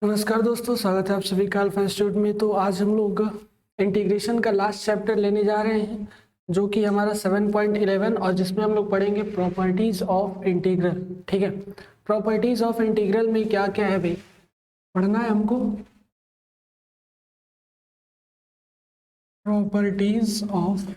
नमस्कार दोस्तों, स्वागत है आप सभी का अल्फा इंस्टीट्यूट में। तो आज हम लोग इंटीग्रेशन का लास्ट चैप्टर लेने जा रहे हैं जो कि हमारा 7.11 और जिसमें हम लोग पढ़ेंगे प्रॉपर्टीज ऑफ इंटीग्रल। ठीक है, प्रॉपर्टीज ऑफ इंटीग्रल में क्या क्या है भाई पढ़ना है हमको। प्रॉपर्टीज ऑफ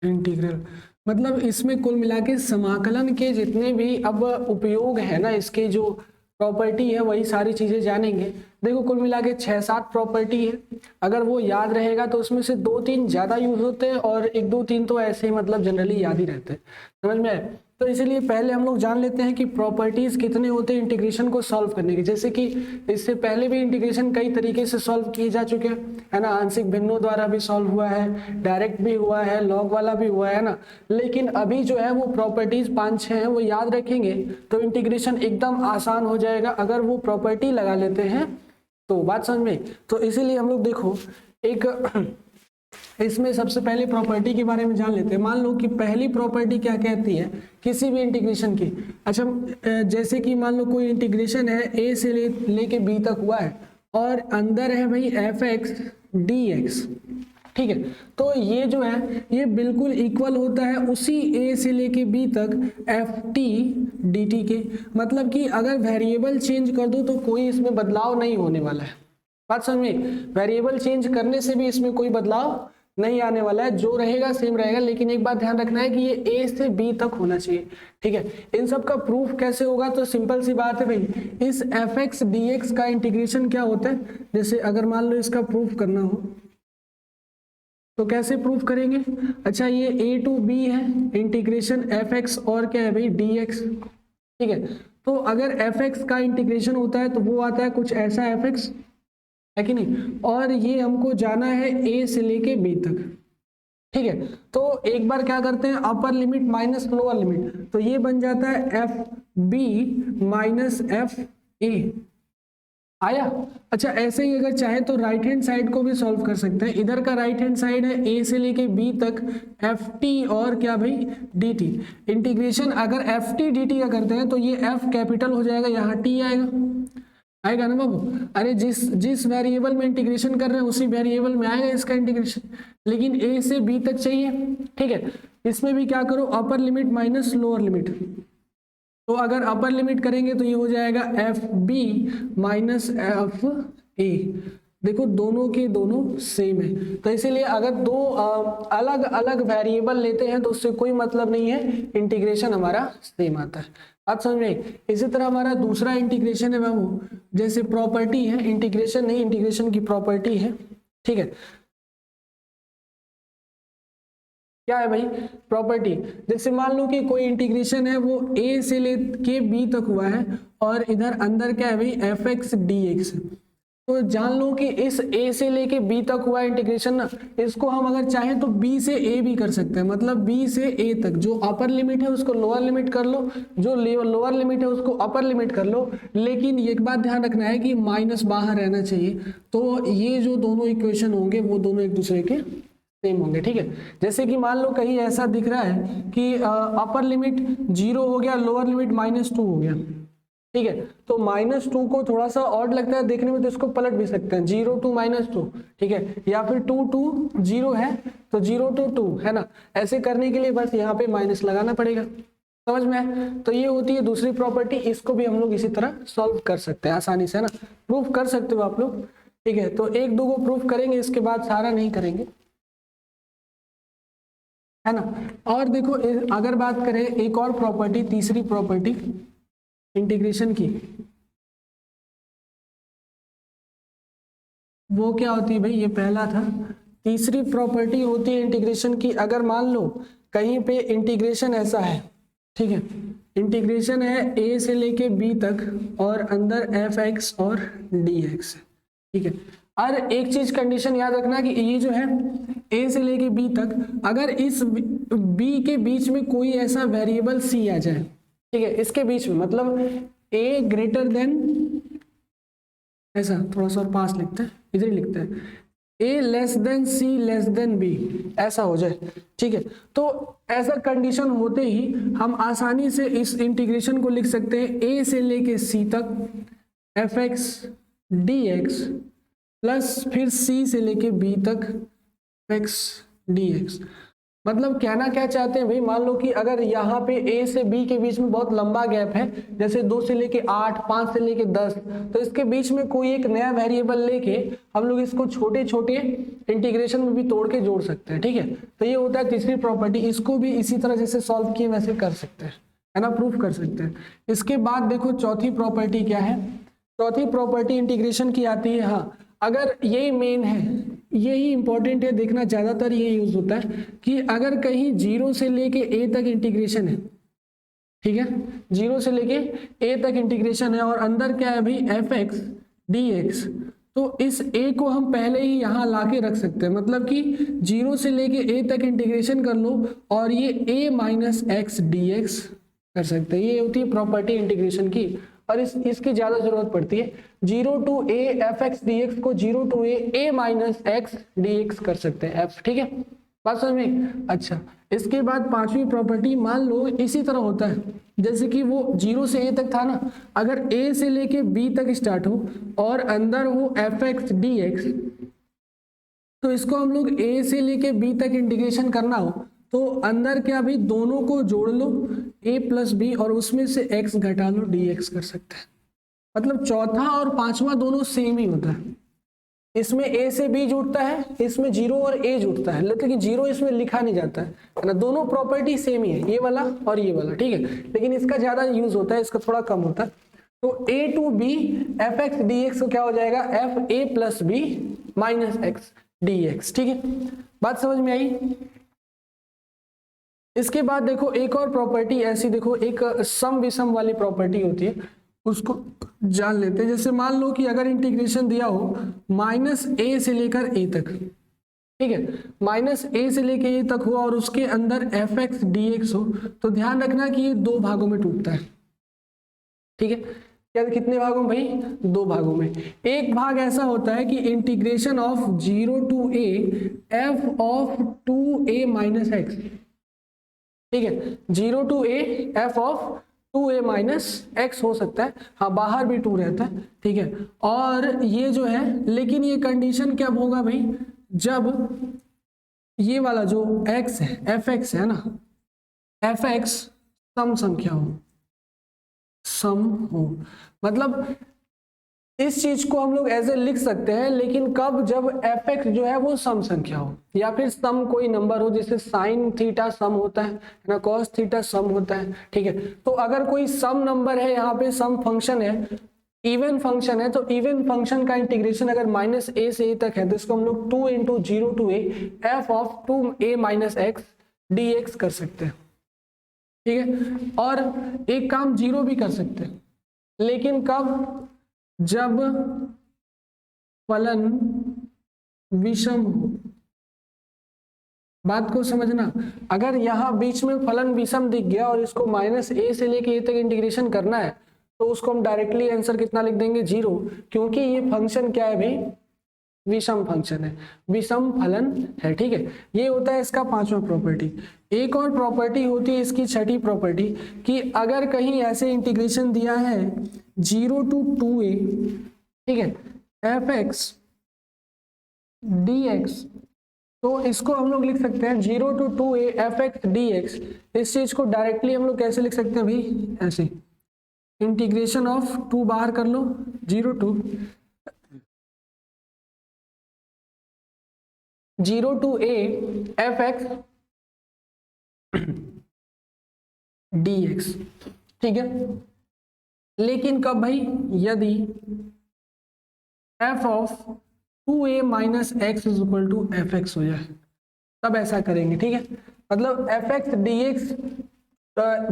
इंटीग्रल मतलब इसमें कुल मिला के समाकलन के जितने भी अब उपयोग है ना, इसके जो प्रॉपर्टी है वही सारी चीजें जानेंगे। देखो कुल मिला के 6-7 प्रॉपर्टी है, अगर वो याद रहेगा तो उसमें से 2-3 ज्यादा यूज होते हैं और 1-2-3 तो ऐसे ही मतलब जनरली याद ही रहते हैं। समझ में आए? तो इसीलिए पहले हम लोग जान लेते हैं कि प्रॉपर्टीज कितने होते हैं इंटीग्रेशन को सॉल्व करने की। जैसे कि इससे पहले भी इंटीग्रेशन कई तरीके से सॉल्व किए जा चुके हैं, है ना। आंशिक भिन्नों द्वारा भी सॉल्व हुआ है, डायरेक्ट भी हुआ है, लॉग वाला भी हुआ है ना। लेकिन अभी जो है वो प्रॉपर्टीज 5-6 है, वो याद रखेंगे तो इंटीग्रेशन एकदम आसान हो जाएगा अगर वो प्रॉपर्टी लगा लेते हैं तो। बात समझ में? तो इसीलिए हम लोग देखो एक इसमें सबसे पहले प्रॉपर्टी के बारे में जान लेते हैं। मान लो कि पहली प्रॉपर्टी क्या कहती है किसी भी इंटीग्रेशन की। अच्छा, जैसे कि मान लो कोई इंटीग्रेशन है ए से लेके बी तक हुआ है और अंदर है भाई एफ एक्स डी एक्स। ठीक है, तो ये जो है ये बिल्कुल इक्वल होता है उसी ए से लेके बी तक एफ टी डी टी के। मतलब कि अगर वेरिएबल चेंज कर दो तो कोई इसमें बदलाव नहीं होने वाला है। बात समझ में? वेरिएबल चेंज करने से भी इसमें कोई बदलाव नहीं आने वाला है, जो रहेगा सेम रहेगा। लेकिन एक बात ध्यान रखना है कि ये ए से बी तक होना चाहिए। ठीक है, इन सब का प्रूफ कैसे होगा? तो सिंपल सी बात है भाई, इस एफ एक्स डी एक्स का इंटीग्रेशन क्या होता है। जैसे अगर मान लो इसका प्रूफ करना हो तो कैसे प्रूफ करेंगे? अच्छा, ये ए टू बी है इंटीग्रेशन एफ एक्स और क्या है भाई डी एक्स। ठीक है, तो अगर एफ एक्स का इंटीग्रेशन होता है तो वो आता है कुछ ऐसा एफ एक्स, है कि नहीं। और ये हमको जाना है ए से लेके बी तक। ठीक है, तो एक बार क्या करते हैं, upper limit minus lower limit, तो ये बन जाता है F B minus F A. आया? अच्छा, ऐसे ही अगर चाहे तो राइट हैंड साइड को भी सॉल्व कर सकते हैं। इधर का राइट हैंड साइड है ए से लेके बी तक एफ टी और क्या भाई डी टी। इंटीग्रेशन अगर एफ टी डी टी का करते हैं तो ये एफ कैपिटल हो जाएगा, यहाँ टी आएगा ना बाबू। अरे जिस वेरिएबल में इंटीग्रेशन कर रहे हैं उसी वेरिएबल में आएगा इसका इंटीग्रेशन, लेकिन ए से बी तक चाहिए। ठीक है, इसमें भी क्या करो, upper limit minus lower limit. तो अगर अपर लिमिट करेंगे तो ये हो जाएगा F B minus F A. देखो दोनों के दोनों सेम है, तो इसीलिए अगर दो अलग अलग वेरिएबल लेते हैं तो उससे कोई मतलब नहीं है, इंटीग्रेशन हमारा सेम आता है। बात समझ में? इसी तरह हमारा दूसरा इंटीग्रेशन है बाबू, जैसे प्रॉपर्टी है, इंटीग्रेशन नहीं, इंटीग्रेशन की प्रॉपर्टी है। ठीक है, क्या है भाई प्रॉपर्टी? जैसे मान लो कि कोई इंटीग्रेशन है वो ए से लेके बी तक हुआ है और इधर अंदर क्या है भाई एफ एक्स डी एक्स। तो जान लो कि इस a से लेके b तक हुआ इंटीग्रेशन ना, इसको हम अगर चाहें तो b से a भी कर सकते हैं। मतलब b से a तक जो अपर लिमिट है उसको लोअर लिमिट कर लो, जो लोअर लिमिट है उसको अपर लिमिट कर लो। लेकिन एक बात ध्यान रखना है कि माइनस बाहर रहना चाहिए, तो ये जो दोनों इक्वेशन होंगे वो दोनों एक दूसरे के सेम होंगे। ठीक है, जैसे कि मान लो कहीं ऐसा दिख रहा है कि अपर लिमिट 0 हो गया, लोअर लिमिट -2 हो गया। ठीक है, तो -2 को थोड़ा सा ऑड लगता है देखने में, तो इसको पलट भी सकते हैं 0 to -2। ठीक है, या फिर 2 to 0 है तो 0 to 2 है ना। ऐसे करने के लिए बस यहाँ पे माइनस लगाना पड़ेगा। समझ में आए? तो ये होती है दूसरी प्रॉपर्टी, इसको भी हम लोग इसी तरह सॉल्व कर सकते हैं आसानी से, है ना। प्रूफ कर सकते हो आप लोग। ठीक है, तो 1-2 को प्रूफ करेंगे, इसके बाद सारा नहीं करेंगे, है ना। और देखो अगर बात करें एक और प्रॉपर्टी, तीसरी प्रॉपर्टी इंटीग्रेशन की, वो क्या होती है भाई, ये पहला था। तीसरी प्रॉपर्टी होती है इंटीग्रेशन की, अगर मान लो कहीं पे इंटीग्रेशन ऐसा है। ठीक है, इंटीग्रेशन है a से लेके b तक और अंदर एफ एक्स और डी एक्स। ठीक है, और एक चीज कंडीशन याद रखना कि ये जो है a से लेके b तक, अगर इस b के बीच में कोई ऐसा वेरिएबल c आ जाए, ठीक है, इसके बीच में मतलब a ग्रेटर देन, ऐसा थोड़ा सा और पास लिखते हैं, इधर ही लिखते हैं, a less than c less than b, ऐसा हो जाए। ठीक है, तो ऐसा कंडीशन होते ही हम आसानी से इस इंटीग्रेशन को लिख सकते हैं a से लेके c तक F x D x plus फिर सी से लेके बी तक एक्स डी एक्स। मतलब कहना क्या चाहते हैं भाई, मान लो कि अगर यहाँ पे ए से बी के बीच में बहुत लंबा गैप है, जैसे 2 से लेके 8, 5 से लेके 10, तो इसके बीच में कोई एक नया वेरिएबल लेके हम लोग इसको छोटे छोटे इंटीग्रेशन में भी तोड़ के जोड़ सकते हैं, ठीक है। तो ये होता है तीसरी प्रॉपर्टी, इसको भी इसी तरह जैसे सॉल्व किए वैसे कर सकते हैं, है ना, प्रूफ कर सकते हैं। इसके बाद देखो चौथी प्रॉपर्टी क्या है, चौथी प्रॉपर्टी इंटीग्रेशन की आती है। हाँ, अगर यही मेन है, यही इंपॉर्टेंट है, देखना ज्यादातर ये यूज होता है कि अगर कहीं 0 से लेके a तक इंटीग्रेशन है, ठीक है, 0 से लेके a तक इंटीग्रेशन है और अंदर क्या है भाई एफ एक्स डी एक्स, तो इस a को हम पहले ही यहाँ ला के रख सकते हैं। मतलब कि 0 से लेके a तक इंटीग्रेशन कर लो और ये a minus x D X कर सकते हैं। ये होती है प्रॉपर्टी इंटीग्रेशन की, और इसकी ज्यादा जरूरत पड़ती है। 0 to a F x D X को 0 to a minus x D X कर सकते हैं f, ठीक है, बात समझ में। अच्छा, इसके बाद पांचवी प्रॉपर्टी, मान लो इसी तरह होता है जैसे कि वो 0 से a तक था ना, अगर a से लेके b तक स्टार्ट हो और अंदर हो एफ एक्स डी एक्स, तो इसको हम लोग a से लेके b तक इंटीग्रेशन करना हो तो अंदर क्या भी दोनों को जोड़ लो a प्लस बी और उसमें से x घटा लो dx कर सकते हैं। मतलब चौथा और पांचवा दोनों सेम ही होता है, इसमें a से b जुड़ता है, इसमें 0 और a जुड़ता है, लेकिन 0 इसमें लिखा नहीं जाता है ना, दोनों प्रॉपर्टी सेम ही है, ये वाला और ये वाला, ठीक है, लेकिन इसका ज्यादा यूज होता है, इसका थोड़ा कम होता है। तो a to b F x D X को क्या हो जाएगा, F A plus B minus x D x, ठीक है, बात समझ में आई। इसके बाद देखो एक और प्रॉपर्टी ऐसी, देखो एक सम विषम वाली प्रॉपर्टी होती है, उसको जान लेते हैं। जैसे मान लो कि अगर इंटीग्रेशन दिया हो माइनस ए से लेकर ए तक, ठीक है, माइनस ए से लेकर ए तक हो और उसके अंदर एफ एक्स डी एक्स हो, तो ध्यान रखना कि ये 2 भागों में टूटता है, ठीक है। क्या कितने भागों में भाई, 2 भागों में। एक भाग ऐसा होता है कि integration of 0 to a F of 2a minus x, ठीक है, 0 to a F of 2a minus X हो सकता है, हाँ बाहर भी 2 रहता है, ठीक है। और ये जो है, लेकिन ये कंडीशन कब होगा भाई, जब ये वाला जो x है एफ एक्स है ना, एफ एक्स सम संख्या हो, सम हो, मतलब इस चीज को हम लोग ऐसे लिख सकते हैं, लेकिन कब, जब एफ एक्स जो है वो सम संख्या हो, या फिर सम कोई नंबर हो, जैसे साइन थीटा सम होता है ना, कॉस थीटा सम होता है, ठीक है। तो अगर कोई सम नंबर है, यहाँ पे सम फंक्शन है, इवन फंक्शन है, तो इवन फंक्शन का इंटीग्रेशन अगर माइनस ए से ए तक है तो इसको हम लोग 2 into 0 to A F of 2a minus x D X कर सकते हैं, ठीक है। और एक काम 0 भी कर सकते हैं, लेकिन कब, जब फलन विषम हो। बात को समझना, अगर यहाँ बीच में फलन विषम दिख गया और इसको माइनस ए से लेके ए तक इंटीग्रेशन करना है, तो उसको हम डायरेक्टली आंसर कितना लिख देंगे, 0, क्योंकि ये फंक्शन क्या है भाई, विषम फंक्शन है, विषम फलन है, ठीक है। ये होता है इसका पांचवा प्रॉपर्टी। एक और प्रॉपर्टी होती है इसकी छठी प्रॉपर्टी, कि अगर कहीं ऐसे इंटीग्रेशन दिया है 0 टू 2a, ठीक है, एफ एक्स डी एक्स, तो इसको हम लोग लिख सकते हैं 0 to 2a F x D X. इस चीज को डायरेक्टली हम लोग कैसे लिख सकते हैं भाई, ऐसे इंटीग्रेशन ऑफ 2 बाहर कर लो, 0 to 0 to a F x D x, ठीक है। लेकिन कब भाई, यदि F of 2a minus x is equal to F X हो जाए, तब ऐसा करेंगे, ठीक है। मतलब एफ एक्स डी एक्स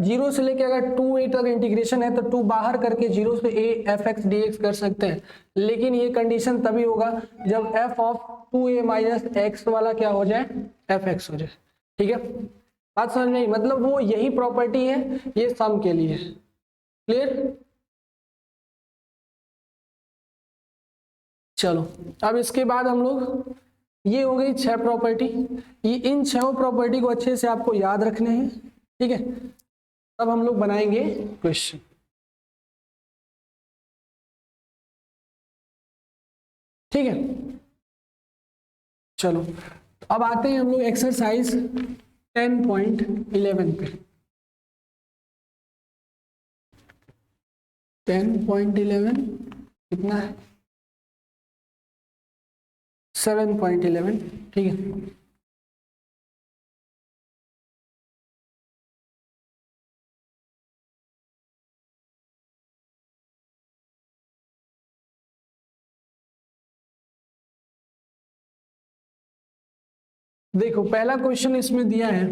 0 से लेके अगर 2a तक इंटीग्रेशन है तो 2 बाहर करके 0 से a F x D X कर सकते हैं, लेकिन ये कंडीशन तभी होगा जब f of 2a minus x वाला क्या हो जाए, एफ एक्स हो जाए, ठीक है। बात समझ नहीं, मतलब वो यही प्रॉपर्टी है, ये सम के लिए, क्लियर। चलो अब इसके बाद हम लोग, ये हो गई 6 प्रॉपर्टी, ये इन 6 प्रॉपर्टी को अच्छे से आपको याद रखने हैं, ठीक है। तब हम लोग बनाएंगे क्वेश्चन। ठीक है। चलो अब आते हैं हम लोग एक्सरसाइज 10.11 पे। 10.11 कितना है? 7.11। ठीक है, देखो पहला क्वेश्चन इसमें दिया है।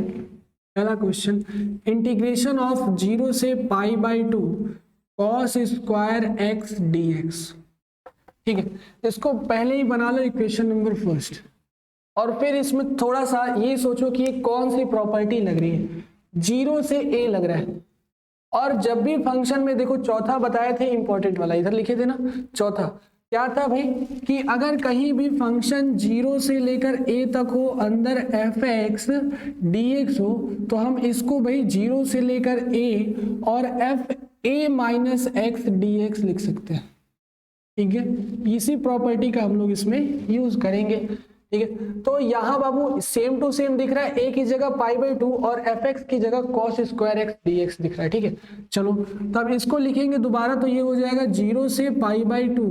पहला क्वेश्चन, इंटीग्रेशन ऑफ 0 से π/2 cos स्क्वायर x dx। ठीक है, इसको पहले ही बना लो इक्वेशन नंबर फर्स्ट, और फिर इसमें थोड़ा सा ये सोचो कि ये कौन सी प्रॉपर्टी लग रही है। 0 से a लग रहा है, और जब भी फंक्शन में देखो चौथा बताए थे इंपॉर्टेंट वाला, इधर लिखे थे ना चौथा, क्या था भाई कि अगर कहीं भी फंक्शन 0 से लेकर a तक हो, अंदर f(x) dx हो, तो हम इसको भाई 0 से लेकर a और f(a-x) dx लिख सकते हैं। ठीक है, इसी प्रॉपर्टी का हम लोग इसमें यूज करेंगे। ठीक है, तो यहाँ बाबू सेम टू सेम दिख रहा है, a की जगह π/2 और fx की जगह cos स्क्वायर x dx दिख रहा है। ठीक है, चलो तब इसको लिखेंगे दोबारा, तो ये हो जाएगा 0 से π/2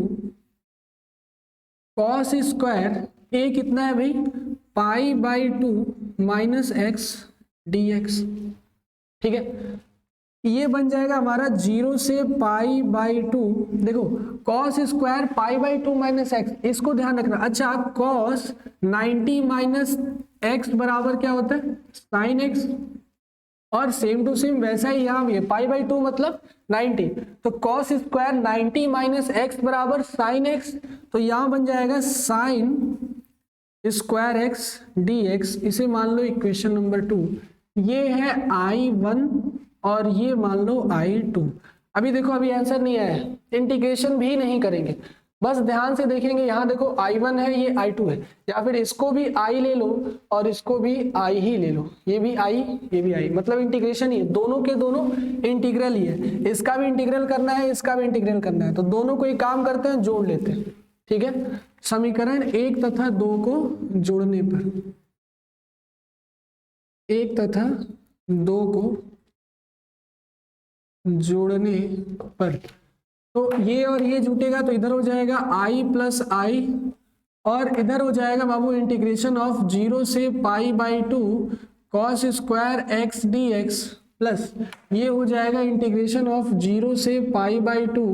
cos स्क्वायर a कितना है भाई π/2 माइनस x dx। ठीक है, ये बन जाएगा हमारा 0 से π/2, देखो cos स्क्वायर π/2 माइनस एक्स, इसको ध्यान रखना। अच्छा, cos 90 माइनस एक्स बराबर क्या होता है sin x, और सेम टू सेम वैसा ही यहाँ ये π/2 मतलब 90, तो cos स्क्वायर 90 माइनस एक्स बराबर sin x, तो यहाँ बन जाएगा sin स्क्वायर x dx। इसे मान लो इक्वेशन नंबर 2। ये है I1 और ये मान लो I2। अभी देखो अभी आंसर नहीं आया है, इंटीग्रेशन भी नहीं करेंगे, बस ध्यान से देखेंगे। यहाँ देखो I1 है, ये I2 है, या फिर इसको भी I ले लो और इसको भी I ही ले लो, ये भी I ये भी I, मतलब इंटीग्रेशन ही है, दोनों के दोनों इंटीग्रल ही है। इसका भी इंटीग्रल करना है, इसका भी इंटीग्रल करना है, तो दोनों को एक काम करते हैं, जोड़ लेते हैं। ठीक है, समीकरण 1 तथा 2 को जोड़ने पर, 1 तथा 2 को जोड़ने पर, तो ये और ये जुटेगा, तो इधर हो जाएगा I प्लस I, और इधर हो जाएगा बाबू इंटीग्रेशन ऑफ 0 से π/2 cos square x dx, plus ये हो जाएगा इंटीग्रेशन ऑफ 0 से π/2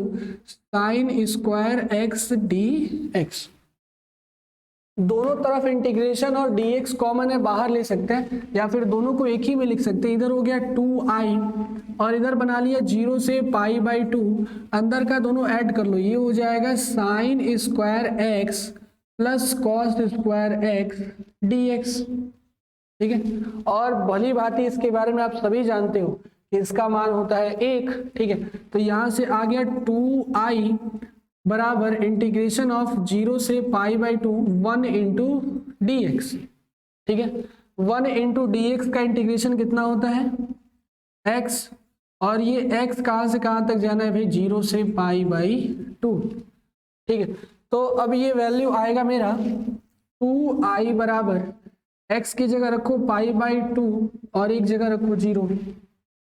sin स्क्वायर x dx। दोनों तरफ इंटीग्रेशन और dx कॉमन है, बाहर ले सकते हैं, या फिर दोनों को एक ही में लिख सकते हैं। इधर हो गया 2i और इधर बना लिया 0 से π/2, अंदर का दोनों ऐड कर लो, ये हो जाएगा sin square x plus cos square x dx। ठीक है, और भली भांति इसके बारे में आप सभी जानते हो कि इसका मान होता है 1। ठीक है, तो यहाँ से आ गया 2i बराबर इंटीग्रेशन ऑफ 0 से π/2 1 इंटू dx। ठीक है, 1 इंटू dx का इंटीग्रेशन कितना होता है x, और ये x कहाँ से कहाँ तक जाना है भाई 0 से π/2। ठीक है, तो अब ये वैल्यू आएगा मेरा 2i बराबर x की जगह रखो π/2 और एक जगह रखो 0।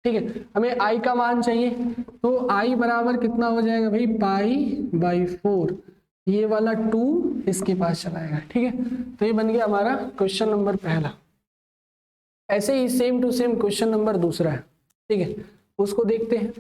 ठीक है, हमें i का मान चाहिए, तो i बराबर कितना हो जाएगा भाई π/4, ये वाला 2 इसके पास चलाएगा। ठीक है, तो ये बन गया हमारा क्वेश्चन नंबर पहला। ऐसे ही same to same question number दूसरा है। ठीक है, उसको देखते हैं।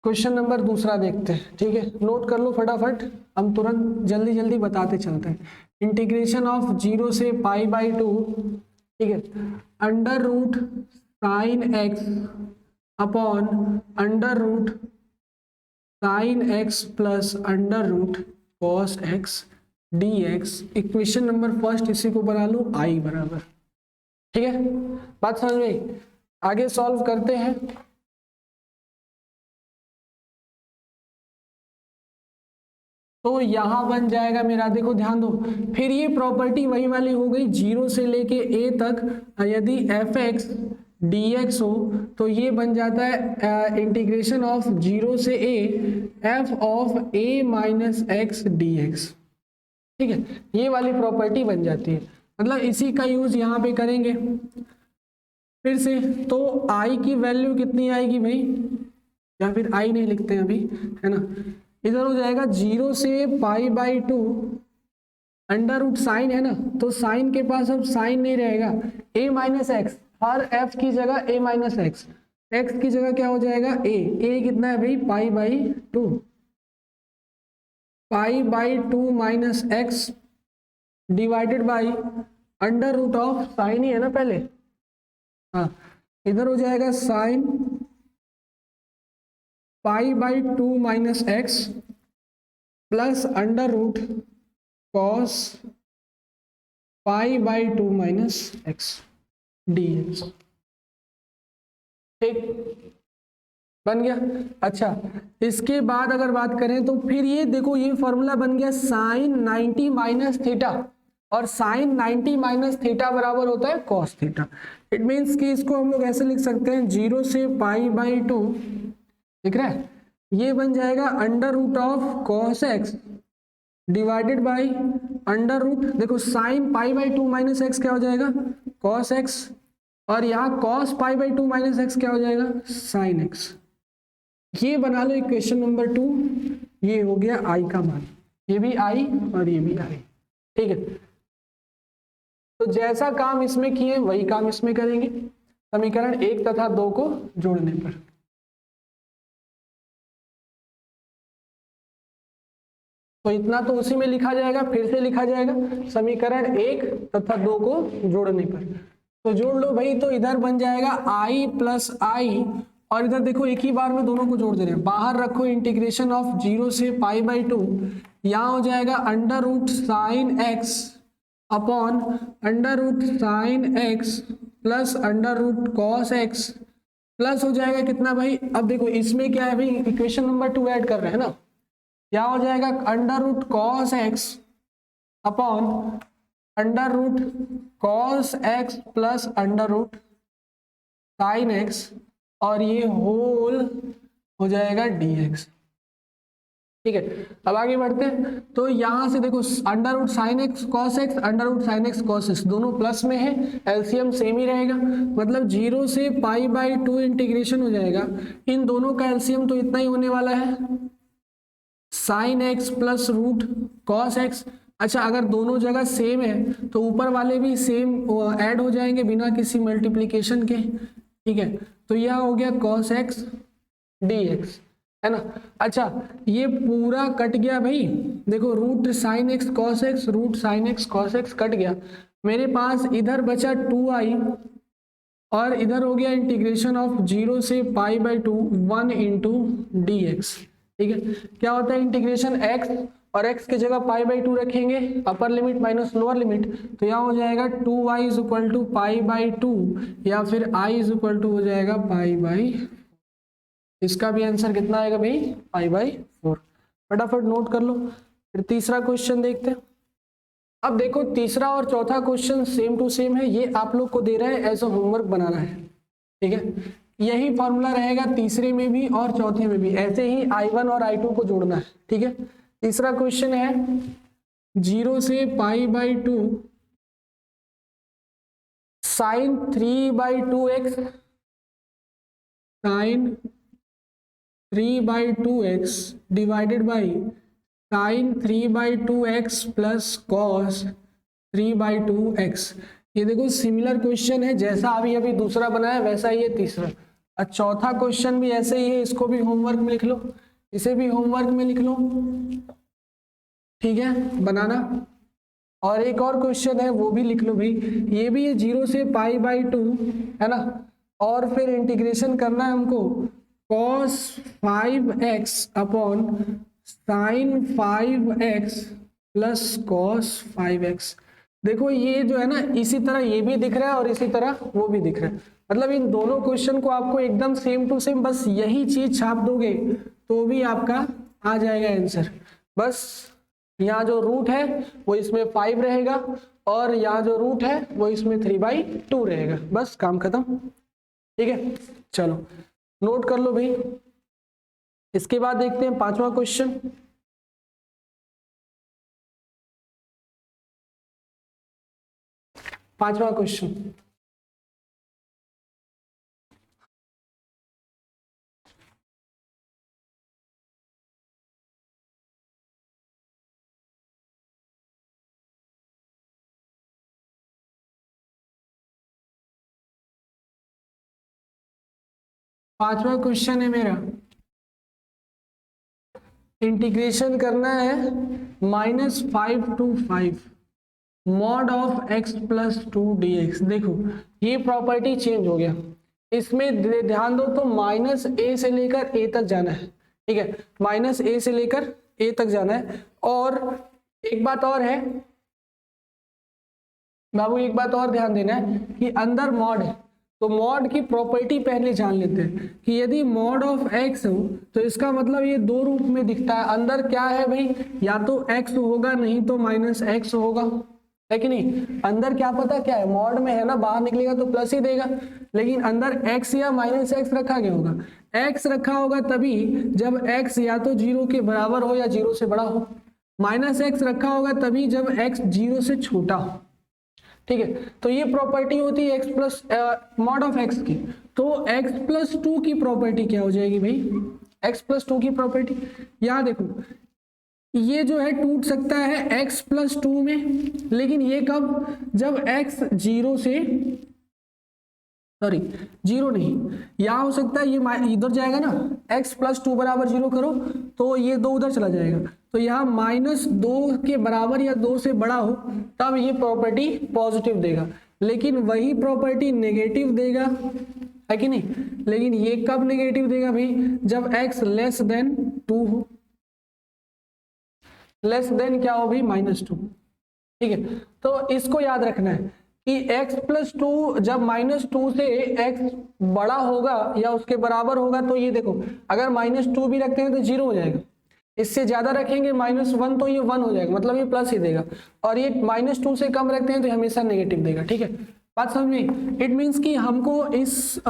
क्वेश्चन नंबर दूसरा देखते हैं। ठीक है, नोट कर लो फटाफट, हम तुरंत जल्दी जल्दी बताते चलते हैं। इंटीग्रेशन ऑफ 0 से π/2, ठीक है, under root sine x upon under root sine x plus under root cos x dx। Equation number first इसी को बना लो I बराबर। ठीक है, बात समझ में आई? आगे सॉल्व करते हैं। तो यहां बन जाएगा मेरा, देखो ध्यान दो, फिर ये प्रॉपर्टी वही वाली हो गई, 0 से लेके a तक यदि f(x) dx हो तो ये बन जाता है इंटीग्रेशन ऑफ 0 से a f of a minus x dx। ठीक है, ये वाली प्रॉपर्टी बन जाती है, मतलब इसी का यूज यहाँ पे करेंगे फिर से। तो i की वैल्यू कितनी आएगी भाई, या फिर i नहीं लिखते हैं अभी, है ना, इधर हो जाएगा 0 से π/2 अंडर रूट साइन है ना, तो साइन के पास अब साइन नहीं रहेगा, a minus x, her f की जगह a माइनस एक्स, x की जगह क्या हो जाएगा a कितना है भाई π/2, π/2 minus x divided by under root of sine ही है ना पहले, हाँ, इधर हो जाएगा sine π/2 minus x plus under root cos π/2 minus x dx। ठीक, बन गया। अच्छा, इसके बाद अगर बात करें तो फिर ये देखो, ये फॉर्मूला बन गया साइन 90 माइनस थीटा, और साइन 90 माइनस थीटा बराबर होता है कॉस थीटा। इट मीन्स कि इसको हम लोग ऐसे लिख सकते हैं 0 से π/2, दिख रहा है, ये बन जाएगा under root of cos X divided by under root, देखो साइन π/2 माइनस एक्स क्या हो जाएगा कॉस एक्स, और यहाँ कॉस π/2 माइनस एक्स क्या हो जाएगा साइन एक्स। ये बना लो इक्वेशन नंबर 2, ये हो गया i का मान, ये भी i और ये भी i। ठीक है, तो जैसा काम इसमें किए वही काम इसमें करेंगे, समीकरण 1 तथा 2 को जोड़ने पर। तो इतना तो उसी में लिखा जाएगा, फिर से लिखा जाएगा समीकरण 1 तथा 2 को जोड़ने पर। तो जोड़ लो भाई, तो इधर बन जाएगा i प्लस आई, और इधर देखो एक ही बार में दोनों को जोड़ दे रहे हैं, बाहर रखो इंटीग्रेशन ऑफ 0 से π/2, यहाँ हो जाएगा under root sine x upon under root sine X plus under root cos X, plus हो जाएगा कितना भाई, अब देखो इसमें क्या है भाई, इक्वेशन नंबर 2 ऐड कर रहे हैं ना, क्या हो जाएगा under root cos X upon under root cos X plus under root sine x, और ये होल हो जाएगा dx। ठीक है, अब आगे बढ़ते हैं। तो यहां से देखो under root sine X cos X, under root sine X cos X दोनों प्लस में है, एलसीएम सेम ही रहेगा, मतलब 0 से π/2 इंटीग्रेशन हो जाएगा, इन दोनों का एलसीएम तो इतना ही होने वाला है sine X plus root cos X. अच्छा, अगर दोनों जगह सेम है तो ऊपर वाले भी सेम ऐड हो जाएंगे बिना किसी मल्टीप्लीकेशन के। ठीक है, तो यह हो गया cos x dx, है ना। अच्छा, ये पूरा कट गया भाई, देखो root sine X cos X, root sine X cos X cut गया, मेरे पास इधर बचा 2i, और इधर हो गया इंटीग्रेशन ऑफ 0 से π/2 1 इंटू dx। ठीक है, क्या होता है इंटीग्रेशन x, और x की जगह π/2 रखेंगे, अपर लिमिट माइनस लोअर लिमिट, तो यहाँ हो जाएगा 2y इज इक्वल टू π/2, या फिर i इज इक्वल टू हो जाएगा π/4। इसका भी आंसर कितना आएगा भाई π/4। फटाफट नोट कर लो। फिर तीसरा क्वेश्चन देखते हैं। अब देखो तीसरा और चौथा क्वेश्चन सेम टू सेम है, ये आप लोग को दे रहा है एज अ होमवर्क बनाना है। ठीक है, यही फॉर्मूला रहेगा तीसरे में भी और चौथे में भी, ऐसे ही i1 और i2 को जोड़ना है। ठीक है, तीसरा क्वेश्चन है 0 से π/2 sine 3/2x sine 3/2x divided by sine 3/2x plus cos 3/2x। ये देखो सिमिलर क्वेश्चन है, जैसा अभी अभी दूसरा बनाया वैसा ही है तीसरा। और चौथा क्वेश्चन भी ऐसे ही है, इसको भी होमवर्क में लिख लो, इसे भी होमवर्क में लिख लो। ठीक है, बनाना। और एक और क्वेश्चन है वो भी लिख लो भाई, ये भी है 0 से π/2, है ना, और फिर इंटीग्रेशन करना है हमको cos 5x upon sine 5x plus cos 5x। देखो ये जो है ना, इसी तरह ये भी दिख रहा है और इसी तरह वो भी दिख रहा है, मतलब इन दोनों क्वेश्चन को आपको एकदम सेम टू सेम बस यही चीज छाप दोगे तो भी आपका आ जाएगा आंसर। बस यहाँ जो रूट है वो इसमें 5 रहेगा, और यहाँ जो रूट है वो इसमें 3/2 रहेगा, बस काम खत्म। ठीक है, चलो नोट कर लो भाई। इसके बाद देखते हैं पांचवा क्वेश्चन। पांचवा क्वेश्चन, पांचवा क्वेश्चन है मेरा, इंटीग्रेशन करना है -5 to 5 mod of x plus 2 dx। देखो ये प्रॉपर्टी चेंज हो गया, इसमें ध्यान दो तो -a से लेकर a तक जाना है, ठीक है, -a से लेकर a तक जाना है। और एक बात और है बाबू, एक बात और ध्यान देना है कि अंदर मॉड है, तो मॉड की प्रॉपर्टी पहले जान लेते हैं कि यदि मॉड ऑफ x हो तो इसका मतलब ये दो रूप में दिखता है। अंदर क्या है भाई, या तो x होगा नहीं तो -x होगा, है कि नहीं। अंदर क्या पता क्या है, मॉड में है ना, बाहर निकलेगा तो प्लस ही देगा, लेकिन अंदर x या -x रखा गया होगा। x रखा होगा तभी जब x या तो 0 के बराबर हो या 0 से बड़ा हो, -x रखा होगा तभी जब x 0 से छोटा हो, ठीक है। तो ये प्रॉपर्टी होती है x plus mod of x की। तो x प्लस 2 की प्रॉपर्टी क्या हो जाएगी भाई, x प्लस 2 की प्रॉपर्टी, यहाँ देखो ये जो है टूट सकता है x प्लस 2 में, लेकिन ये कब, जब x 0 से, सॉरी 0 नहीं, यहाँ हो सकता है ये इधर जाएगा ना, x प्लस 2 बराबर 0 करो तो ये 2 उधर चला जाएगा, तो यहाँ -2 के बराबर या 2 से बड़ा हो तब ये प्रॉपर्टी पॉजिटिव देगा, लेकिन वही प्रॉपर्टी नेगेटिव देगा, है कि नहीं। लेकिन ये कब नेगेटिव देगा भाई, जब x लेस देन 2 हो, लेस देन क्या हो भाई, -2, ठीक है। तो इसको याद रखना है कि x प्लस 2 जब -2 से x बड़ा होगा या उसके बराबर होगा, तो ये देखो अगर -2 भी रखते हैं तो 0 हो जाएगा, इससे ज्यादा रखेंगे -1 तो ये 1 हो जाएगा, मतलब ये प्लस ही देगा, और ये -2 से कम रखते हैं तो हमेशा नेगेटिव देगा, ठीक है। बात समझ में। इट मीन्स कि हमको इस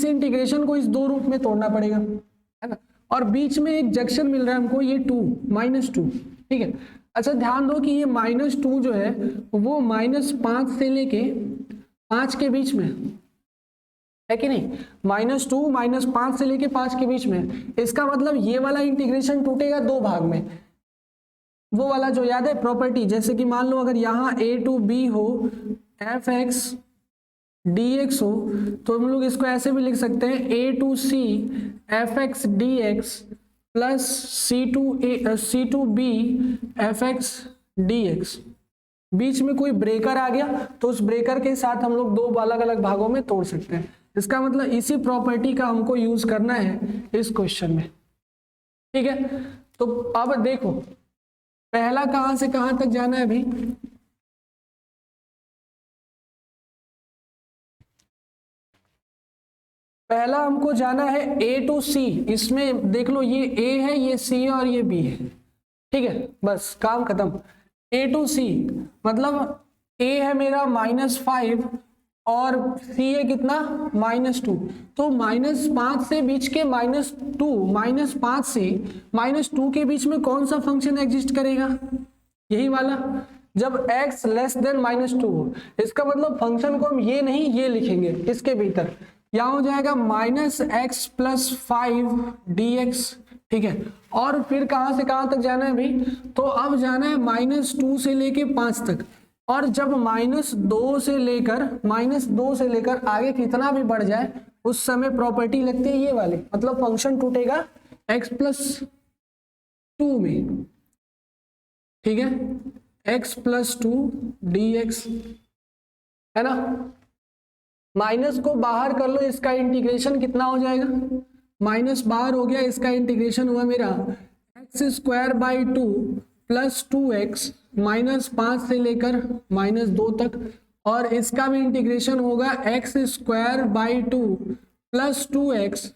इंटीग्रेशन को इस दो रूप में तोड़ना पड़ेगा, है ना, और बीच में एक जंक्शन मिल रहा है हमको, ये -2, ठीक है। अच्छा ध्यान दो कि ये -2 जो है वो -5 से लेके 5 के बीच में है कि नहीं, -2 -5 से लेके 5 के बीच में। इसका मतलब ये वाला इंटीग्रेशन टूटेगा दो भाग में, वो वाला जो याद है प्रॉपर्टी, जैसे कि मान लो अगर यहाँ a to b हो f(x) dx हो, तो हम लोग इसको ऐसे भी लिख सकते हैं a to c f(x) dx plus c to b f(x) dx। बीच में कोई ब्रेकर आ गया तो उस ब्रेकर के साथ हम लोग दो अलग अलग भागों में तोड़ सकते हैं। इसका मतलब इसी प्रॉपर्टी का हमको यूज करना है इस क्वेश्चन में, ठीक है। तो अब देखो पहला कहां से कहां तक जाना है भाई, पहला हमको जाना है a to c। इसमें देख लो ये a है, ये c है और ये b है, ठीक है, बस काम खत्म। a to c मतलब a है मेरा -5 और c है कितना, -2, तो -5 से बीच के -5 से -2 के बीच में कौन सा फंक्शन एग्जिस्ट करेगा, यही वाला, जब x लेस देन -2 हो। इसका मतलब फंक्शन को हम ये नहीं ये लिखेंगे, इसके भीतर यहाँ हो जाएगा -x प्लस 5 dx, ठीक है। और फिर कहां से कहां तक जाना है भाई, तो अब जाना है -2 से लेके 5 तक, और जब -2 से लेकर आगे कितना भी बढ़ जाए उस समय प्रॉपर्टी लगती है ये वाली, मतलब फंक्शन टूटेगा x प्लस 2 में, ठीक है, x प्लस 2 dx, है ना। माइनस को बाहर कर लो, इसका इंटीग्रेशन कितना हो जाएगा, माइनस बाहर हो गया, इसका इंटीग्रेशन हुआ मेरा x² 2 प्लस 2x -5 से लेकर -2 तक, और इसका भी इंटीग्रेशन होगा x² 2 प्लस 2x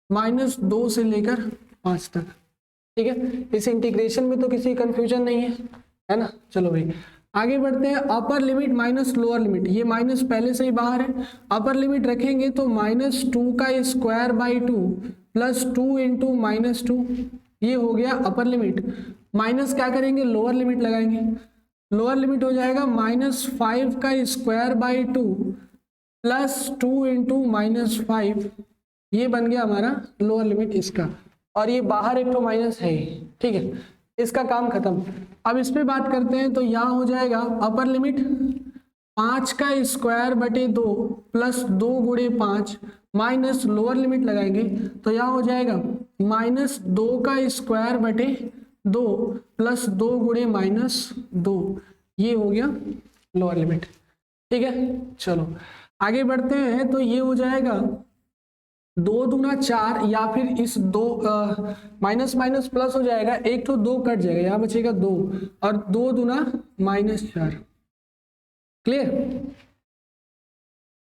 -2 से लेकर 5 तक, ठीक है। इस इंटीग्रेशन में तो किसी कंफ्यूजन नहीं है ना। चलो भाई आगे बढ़ते हैं, upper limit minus lower limit, ये माइनस पहले से ही बाहर है, अपर लिमिट रखेंगे तो -2 का स्क्वायर बाई 2 प्लस 2 इंटू -2, ये हो गया अपर लिमिट। माइनस क्या करेंगे, लोअर लिमिट लगाएंगे, लोअर लिमिट हो जाएगा -5 का स्क्वायर बाई 2 प्लस 2 इंटू -5, ये बन गया हमारा लोअर लिमिट इसका, और ये बाहर एक तो माइनस है ही, ठीक है, इसका काम खत्म। अब इस पे बात करते हैं तो यहाँ हो जाएगा अपर लिमिट 5 का स्क्वायर बटे 2 प्लस 2 गुणे 5 माइनस लोअर लिमिट लगाएंगे तो यहाँ हो जाएगा -2 का स्क्वायर बटे 2 प्लस 2 गुणे -2, ये हो गया लोअर लिमिट, ठीक है। चलो आगे बढ़ते हैं तो ये हो जाएगा 2 दूना 4, या फिर इस दो माइनस माइनस प्लस हो जाएगा, एक तो 2 कट जाएगा, यहाँ बचेगा 2, और 2 दूना -4, क्लियर।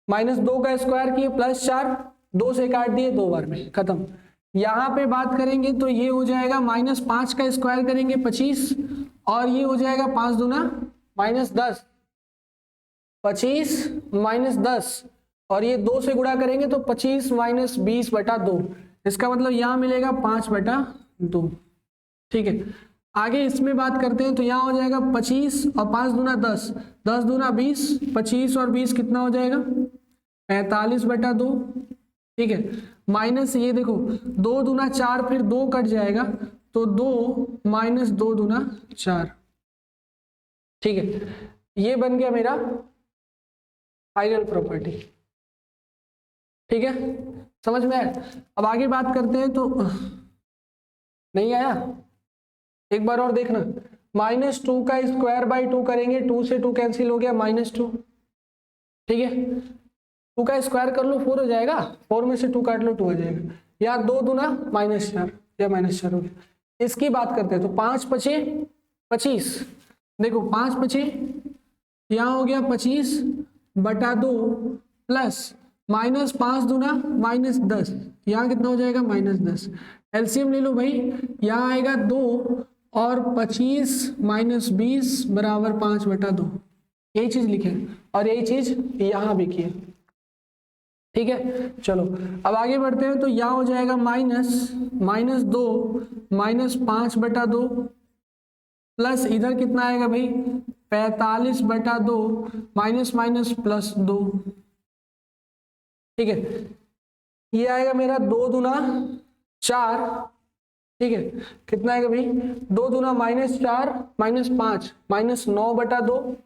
-2 का स्क्वायर किए प्लस 4, 2 से काट दिए 2 बार में, खत्म। यहाँ पे बात करेंगे तो ये हो जाएगा -5 का स्क्वायर करेंगे 25, और ये हो जाएगा 5 दूना -10, 25 -10, और ये 2 से गुणा करेंगे तो 25 - 20 बटा 2, इसका मतलब यहाँ मिलेगा 5 बटा 2, ठीक है। आगे इसमें बात करते हैं तो यहाँ हो जाएगा 25 और 5 दूना 10, 10 दूना 20, 25 और 20 कितना हो जाएगा 45 बटा 2, ठीक है। माइनस ये देखो 2 दूना 4, फिर 2 कट जाएगा तो 2 माइनस 2 दूना 4, ठीक है। ये बन गया मेरा फाइनल प्रॉपर्टी, ठीक है, समझ में आया। अब आगे बात करते हैं तो नहीं आया, एक बार और देखना, -2 का स्क्वायर बाई 2 करेंगे, 2 से 2 कैंसिल हो गया -2, ठीक है। 2 का स्क्वायर कर लो 4 हो जाएगा, 4 में से 2 काट लो 2 हो जाएगा, या 2 दूना -4, या -4 हो गया। इसकी बात करते हैं तो 5 पचे 25, देखो 5 पचे यहाँ हो गया 25 बटा 2 प्लस -5 दूना -10, यहाँ कितना हो जाएगा -10, एलसीएम ले लो भाई, यहाँ आएगा 2 और 25 - 20 बराबर 5 बटा 2, यही चीज लिखे और यही चीज यहाँ भी किए, ठीक है। चलो अब आगे बढ़ते हैं तो यहाँ हो जाएगा -2 -5 बटा 2 प्लस इधर कितना आएगा भाई 45 बटा 2 माइनस माइनस प्लस 2, ठीक है। ये आएगा मेरा 2 दूना 4, ठीक है, कितना आएगा भाई 2 दूना -4 -5 -9 बटा 2,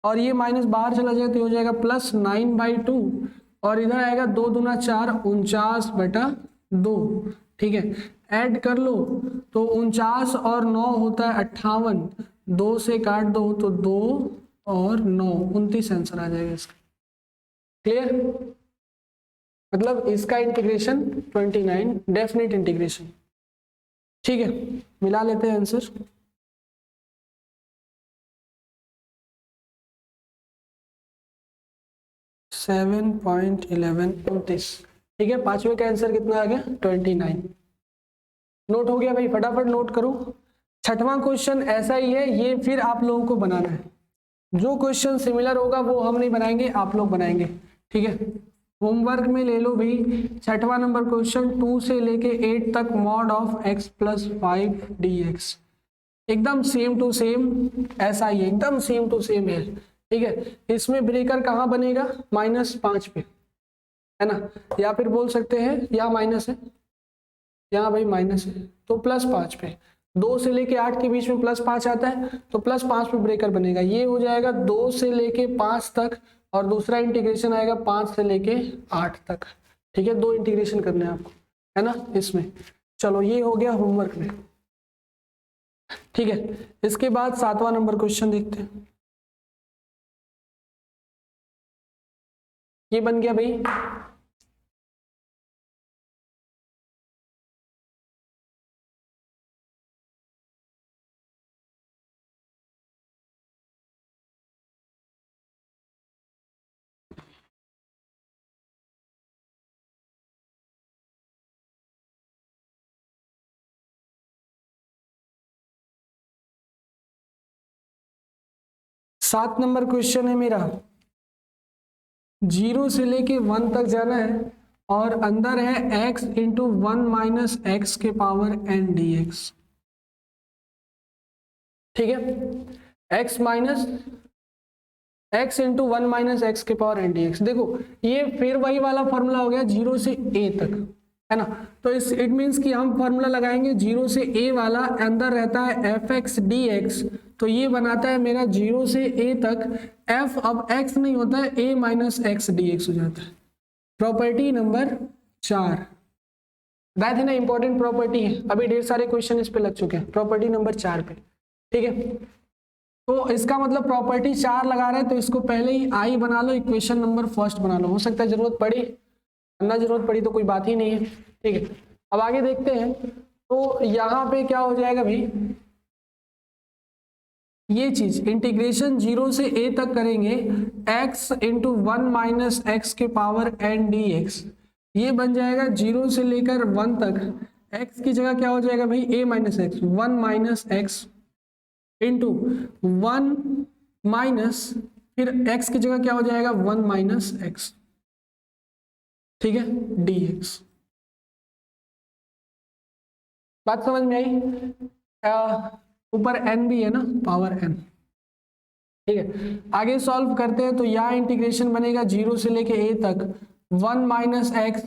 और ये माइनस बाहर चला जाए तो हो जाएगा +9/2, और इधर आएगा 2 दूना 4 49 बटा 2, ठीक है। ऐड कर लो तो 49 और 9 होता है 58, 2 से काट दो तो 2 और 9 29 आंसर आ जाएगा इसका, क्लियर। मतलब इसका इंटीग्रेशन 29 डेफिनेट इंटीग्रेशन, ठीक है। मिला लेते हैं आंसर, सेवन पॉइंट 11 ठीक है। पांचवे का आंसर कितना आ गया 29। नोट हो गया भाई, फटाफट नोट करो। छठवां क्वेश्चन ऐसा ही है, ये फिर आप लोगों को बनाना है, जो क्वेश्चन सिमिलर होगा वो हम नहीं बनाएंगे, आप लोग बनाएंगे, ठीक है। होमवर्क में ले लो भाई, छठवां नंबर क्वेश्चन 2 से लेके 8 तक मॉड ऑफ x + 5 dx, एकदम सेम टू सेम ऐसा ही है, एकदम सेम टू सेम है, ठीक है। इसमें ब्रेकर कहाँ बनेगा -5 पे, है ना, या फिर बोल सकते हैं यहाँ माइनस है, यहाँ भाई माइनस है तो +5 पे, 2 से लेके 8 के बीच में +5 आता है तो +5 पे ब्रेकर बनेगा। ये हो जाएगा 2 से लेके 5 तक, और दूसरा इंटीग्रेशन आएगा 5 से लेके 8 तक, ठीक है। 2 इंटीग्रेशन करने हैं आपको, है ना इसमें। चलो ये हो गया होमवर्क में, ठीक है। इसके बाद 7वां नंबर क्वेश्चन देखते हैं। ये बन गया भाई 7 नंबर क्वेश्चन है मेरा, 0 से लेके 1 तक जाना है और अंदर है x इंटू 1 माइनस एक्स के पावर n dx। ठीक है, x minus x into 1 minus x के पावर n dx। देखो ये फिर वही वाला फॉर्मूला हो गया 0 से a तक, है ना। तो इस इट मीन्स कि हम फॉर्मूला लगाएंगे 0 से a वाला, अंदर रहता है fx dx, तो ये बनाता है मेरा 0 से a तक f, अब x नहीं होता है a माइनस एक्स dx हो जाता है। प्रॉपर्टी नंबर 4, दैट है ना, इंपॉर्टेंट प्रॉपर्टी है, अभी ढेर सारे क्वेश्चन इस पे लग चुके हैं, प्रॉपर्टी नंबर 4 पे। ठीक है, तो इसका मतलब प्रॉपर्टी 4 लगा रहे हैं तो इसको पहले ही आई बना लो, इक्वेशन नंबर फर्स्ट बना लो, हो सकता है जरूरत पड़ी, वरना जरूरत पड़ी तो कोई बात ही नहीं है। ठीक है, अब आगे देखते हैं। तो यहाँ पे क्या हो जाएगा भाई, ये चीज इंटीग्रेशन 0 से a तक करेंगे, x इंटू 1 माइनस एक्स के पावर n dx, ये बन जाएगा 0 से लेकर 1 तक, x की जगह क्या हो जाएगा भाई a minus x, 1 minus x into 1 minus, फिर x की जगह क्या हो जाएगा 1 माइनस एक्स। ठीक है, dx। बात समझ में आई? ऊपर n भी है ना, पावर n। ठीक है, आगे सॉल्व करते हैं तो यहाँ इंटीग्रेशन बनेगा 0 से लेके a तक 1 माइनस एक्स,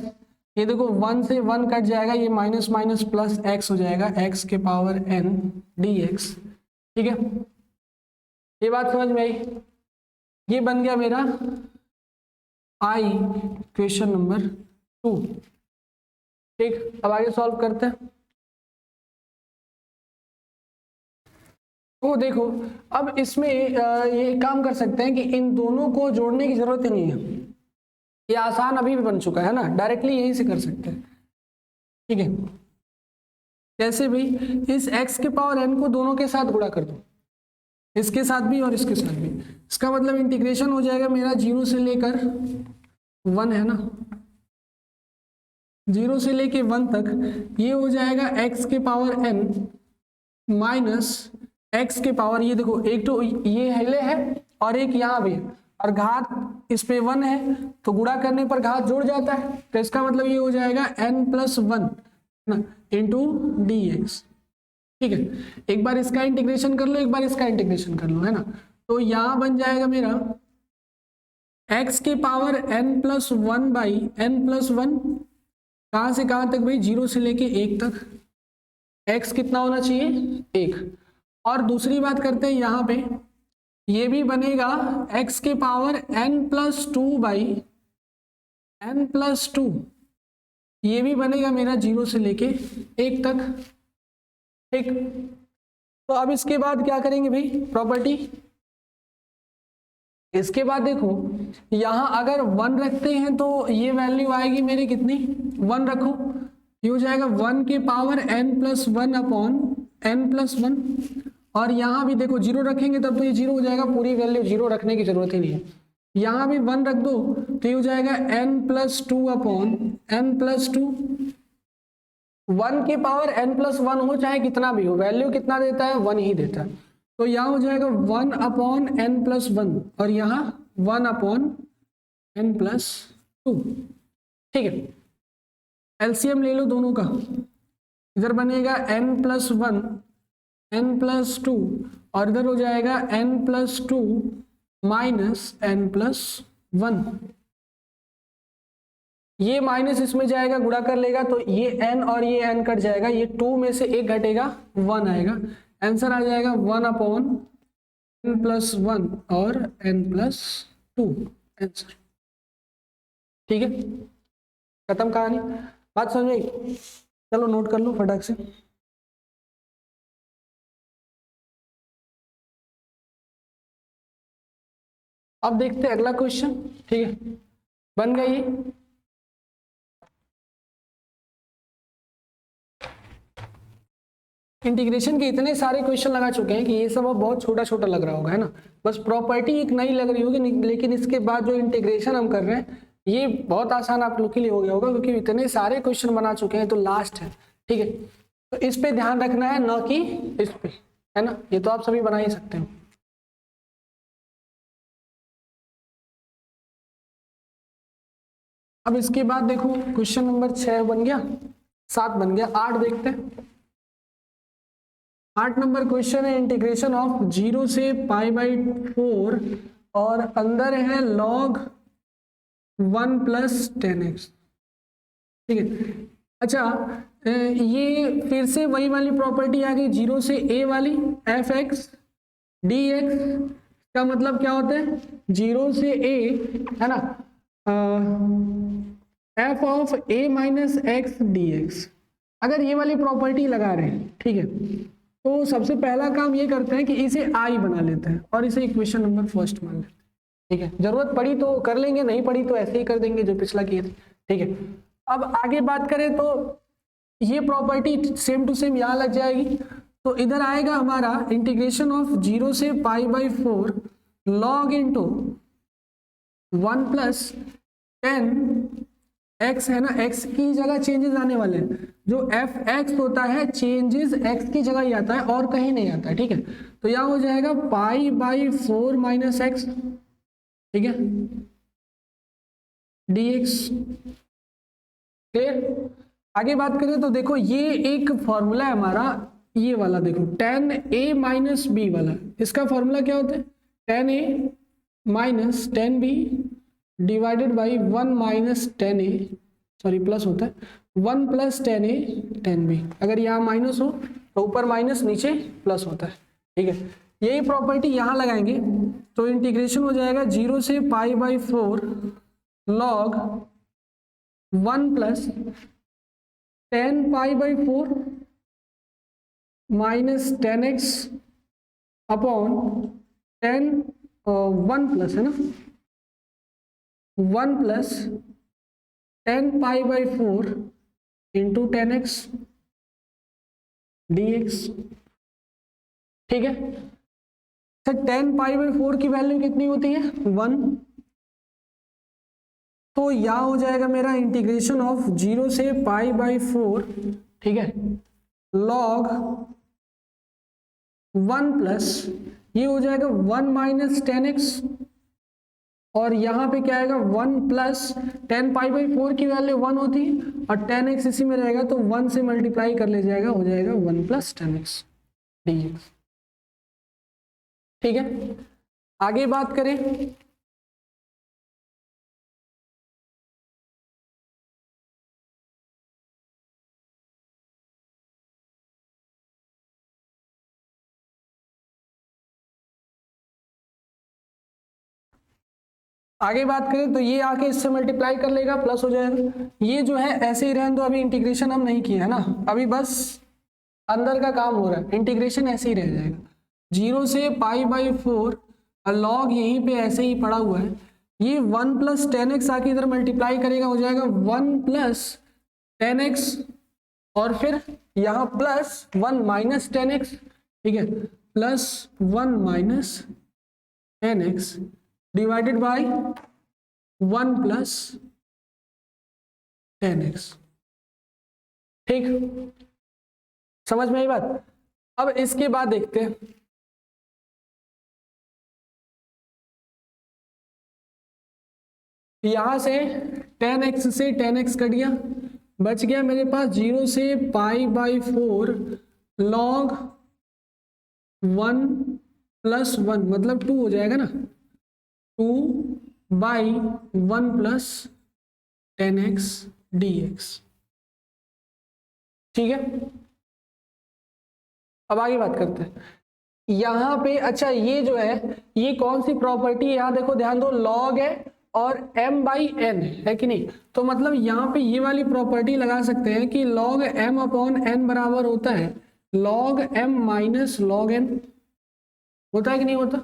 ये देखो 1 से 1 कट जाएगा, ये माइनस माइनस प्लस x हो जाएगा, x के पावर n dx। ठीक है, ये बात समझ में आई? ये बन गया मेरा आई क्वेश्चन नंबर 2। ठीक, अब आगे सॉल्व करते हैं। तो देखो अब इसमें ये काम कर सकते हैं कि इन दोनों को जोड़ने की जरूरत ही नहीं है, ये आसान अभी भी बन चुका है ना, डायरेक्टली यहीं से कर सकते हैं। ठीक है, जैसे भी इस x के पावर n को दोनों के साथ गुणा कर दो, इसके साथ भी और इसके साथ भी, इसका मतलब इंटीग्रेशन हो जाएगा मेरा 0 से लेकर 1, है ना, 0 से लेके 1 तक, ये हो जाएगा x के पावर n माइनस x के पावर, ये देखो एक तो ये हिले है और एक यहाँ भी है, और घात इस पे 1 है तो गुणा करने पर घात जुड़ जाता है, तो इसका मतलब ये हो जाएगा n प्लस 1 ना इंटू dx। ठीक है, एक बार इसका इंटीग्रेशन कर लो, एक बार इसका इंटीग्रेशन कर लो, है ना। तो यहाँ बन जाएगा मेरा x के power n plus 1 by n plus 1, कहाँ से कहाँ तक भाई, 0 से लेके 1 तक, x कितना होना चाहिए 1। और दूसरी बात करते हैं यहाँ पे, ये भी बनेगा x के power n plus 2 by n plus 2, ये भी बनेगा मेरा 0 से लेके 1 तक। ठीक, तो अब इसके बाद क्या करेंगे भाई, प्रॉपर्टी, इसके बाद देखो यहाँ अगर 1 रखते हैं तो ये वैल्यू आएगी मेरी कितनी, 1 रखो, ये हो जाएगा 1 के power n plus 1 upon n plus 1, और यहाँ भी देखो 0 रखेंगे तब तो ये 0 हो जाएगा, पूरी वैल्यू 0 रखने की जरूरत ही नहीं है, यहाँ भी 1 रख दो तो ये हो जाएगा n plus 2 upon n plus 2, 1 के पावर n प्लस 1 हो चाहे कितना भी हो, वैल्यू कितना देता है 1 ही देता है, तो यहाँ हो जाएगा 1 अपॉन n प्लस 1 और यहाँ 1 अपॉन n प्लस 2। ठीक है, एलसीएम ले लो दोनों का, इधर बनेगा n प्लस 1 n प्लस 2 और इधर हो जाएगा n plus 2 minus n plus 1, ये माइनस इसमें जाएगा, गुणा कर लेगा तो ये n और ये n कट जाएगा, ये 2 में से 1 घटेगा 1 आएगा, आंसर आ जाएगा 1 अपॉन n प्लस 1 और n प्लस 2 आंसर। ठीक है, खत्म कहानी, बात समझ में? चलो नोट कर लो फटाक से। अब देखते हैं अगला क्वेश्चन। ठीक है, बन गई, इंटीग्रेशन के इतने सारे क्वेश्चन लगा चुके हैं कि ये सब अब बहुत छोटा छोटा लग रहा होगा, है ना, बस प्रॉपर्टी एक नई लग रही होगी, लेकिन इसके बाद जो इंटीग्रेशन हम कर रहे हैं ये बहुत आसान आप लोग के लिए हो गया होगा, क्योंकि इतने सारे क्वेश्चन बना चुके हैं, तो लास्ट है। ठीक है, तो इस पे ध्यान रखना है, ना कि इस पे, है ना, ये तो आप सभी बना ही सकते हो। अब इसके बाद देखो क्वेश्चन नंबर 6 बन गया, 7 बन गया, 8 देखते हैं। 8 नंबर क्वेश्चन है इंटीग्रेशन ऑफ 0 से π/4 और अंदर है log 1 + 10x। ठीक है, अच्छा ये फिर से वही वाली प्रॉपर्टी आ गई 0 से a वाली, f(x) dx का मतलब क्या होता है 0 से a, है ना, f(a-x) dx। अगर ये वाली प्रॉपर्टी लगा रहे हैं, ठीक है, तो सबसे पहला काम ये करते हैं कि इसे i बना लेते हैं और इसे इक्वेशन नंबर फर्स्ट मान लेते हैं। ठीक है, जरूरत पड़ी तो कर लेंगे, नहीं पड़ी तो ऐसे ही कर देंगे जो पिछला किए थे। ठीक है, अब आगे बात करें तो ये प्रॉपर्टी सेम टू सेम यहाँ लग जाएगी, तो इधर आएगा हमारा इंटीग्रेशन ऑफ 0 से π/4 log इंटू 1 + 10x, है ना, x की जगह चेंजेस आने वाले हैं, जो f(x) होता है चेंजेस x की जगह ही आता है और कहीं नहीं आता है। ठीक है, तो यहाँ हो जाएगा π/4 - x, ठीक है, dx। क्लियर? आगे बात करें तो देखो ये एक फॉर्मूला है हमारा, ये वाला देखो tan a - b वाला, इसका फॉर्मूला क्या होता है tan a - tan b divided by 1 - tan a, sorry plus होता है 1 + tan a tan b। अगर यहाँ माइनस हो तो ऊपर माइनस नीचे प्लस होता है। ठीक है, यही प्रॉपर्टी यहाँ लगाएंगे तो इंटीग्रेशन हो जाएगा 0 से π/4 log 1 + tan π/4 minus tan x upon tan 1 plus, है ना, 1 + tan π/4 into tan x dx। ठीक है, सर tan π/4 की वैल्यू कितनी होती है 1, तो यह हो जाएगा मेरा इंटीग्रेशन ऑफ 0 से π/4, ठीक है, log 1 + ये हो जाएगा 1 - tan x और यहाँ पे क्या आएगा 1 + tan π/4 की वैल्यू 1 होती है और tan x इसी में रहेगा तो 1 से मल्टीप्लाई कर ले जाएगा, हो जाएगा 1 + tan x dx। ठीक है, आगे बात करें तो ये आके इससे मल्टीप्लाई कर लेगा, प्लस हो जाएगा। ये जो है ऐसे ही रहने दो, अभी इंटीग्रेशन हम नहीं किया है ना, अभी बस अंदर का काम हो रहा है, इंटीग्रेशन ऐसे ही रह जाएगा 0 से π/4 लॉग यहीं पे ऐसे ही पड़ा हुआ है। ये 1 + tan x आके इधर मल्टीप्लाई करेगा, हो जाएगा 1 + tan x और फिर यहाँ +1 - tan x, ठीक है, +1 - tan x divided by 1 + tan x। ठीक, समझ में आई बात? अब इसके बाद देखते हैं, यहां से tan x से tan x कट गया, बच गया मेरे पास 0 से π/4 log 1 + 1 मतलब 2 हो जाएगा ना, 2/1 + tan x dx। ठीक है, अब आगे बात करते हैं यहाँ पे। अच्छा ये जो है ये कौन सी प्रॉपर्टी है, यहाँ देखो ध्यान दो, log है और m/n है कि नहीं, तो मतलब यहाँ पे ये वाली प्रॉपर्टी लगा सकते हैं कि log m/n बराबर होता है log m - log n, होता है कि नहीं होता?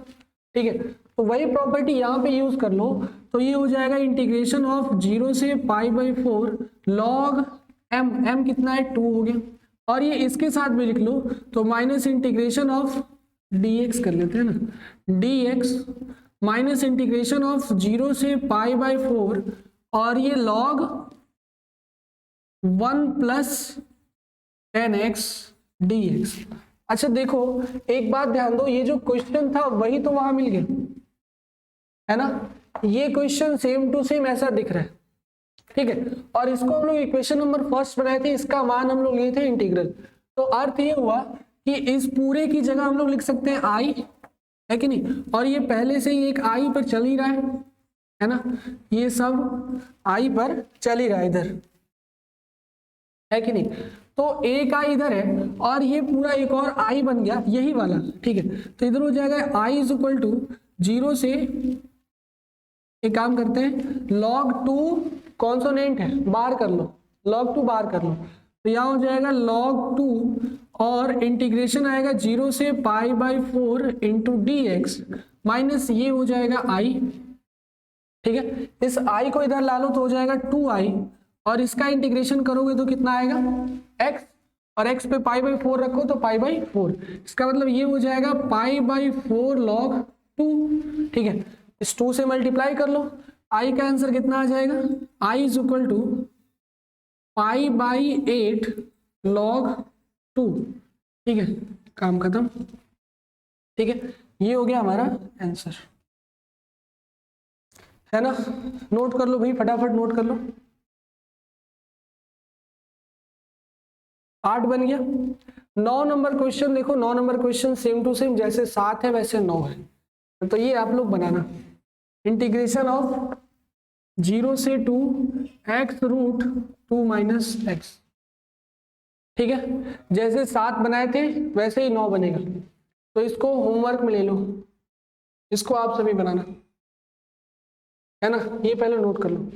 ठीक है, तो वही प्रॉपर्टी यहाँ पे यूज कर लो, तो ये हो जाएगा इंटीग्रेशन ऑफ 0 से π/4 log m कितना है 2 हो गया, और ये इसके साथ भी लिख लो तो माइनस इंटीग्रेशन ऑफ dx कर लेते हैं ना, dx माइनस इंटीग्रेशन ऑफ 0 से π/4 और ये log 1 + tan x dx। अच्छा देखो एक बात ध्यान दो, ये जो क्वेश्चन था वही तो वहां मिल गया है ना, ये क्वेश्चन सेम टू सेम ऐसा दिख रहा है। ठीक है। और इसको हम लोग इक्वेशन नंबर फर्स्ट बनाए थे, इसका मान हम लोग लिए थे इंटीग्रल। तो अर्थ ये हुआ कि इस पूरे की जगह हम लोग लिख सकते हैं आई, है कि नहीं, और ये पहले से ही एक आई पर चल ही रहा है ना, ये सब आई पर चल ही रहा है इधर, है कि नहीं। तो एक आई इधर है और ये पूरा एक और आई बन गया यही वाला, ठीक है। तो इधर हो जाएगा आई इज इक्वल टू 0 से, एक काम करते हैं log 2 कॉन्सोनेंट है, बाहर कर लो, log 2 बाहर कर लो, तो यहाँ हो जाएगा log 2 और इंटीग्रेशन आएगा 0 से π/4 इंटू डी एक्स माइनस ये हो जाएगा i, ठीक है। इस i को इधर ला लो तो हो जाएगा 2i और इसका इंटीग्रेशन करोगे तो कितना आएगा x, और x पे π/4 रखो तो π/4, इसका मतलब ये हो जाएगा π/4 log 2, ठीक है। इस 2 से मल्टीप्लाई कर लो, i का आंसर कितना आ जाएगा, i is equal to π/8 log 2, ठीक है, काम खत्म, ठीक है। ये हो गया हमारा आंसर, है ना। नोट कर लो भाई, फटाफट नोट कर लो। 8 बन गया। 9 नंबर क्वेश्चन देखो, 9 number question same to same, जैसे 7 है वैसे 9 है, तो ये आप लोग बनाना। इंटीग्रेशन ऑफ 0 से 2 x रूट 2 माइनस एक्स, ठीक है। जैसे 7 बनाए थे वैसे ही 9 बनेगा, तो इसको होमवर्क में ले लो, इसको आप सभी बनाना, है ना। ये पहले नोट कर लो।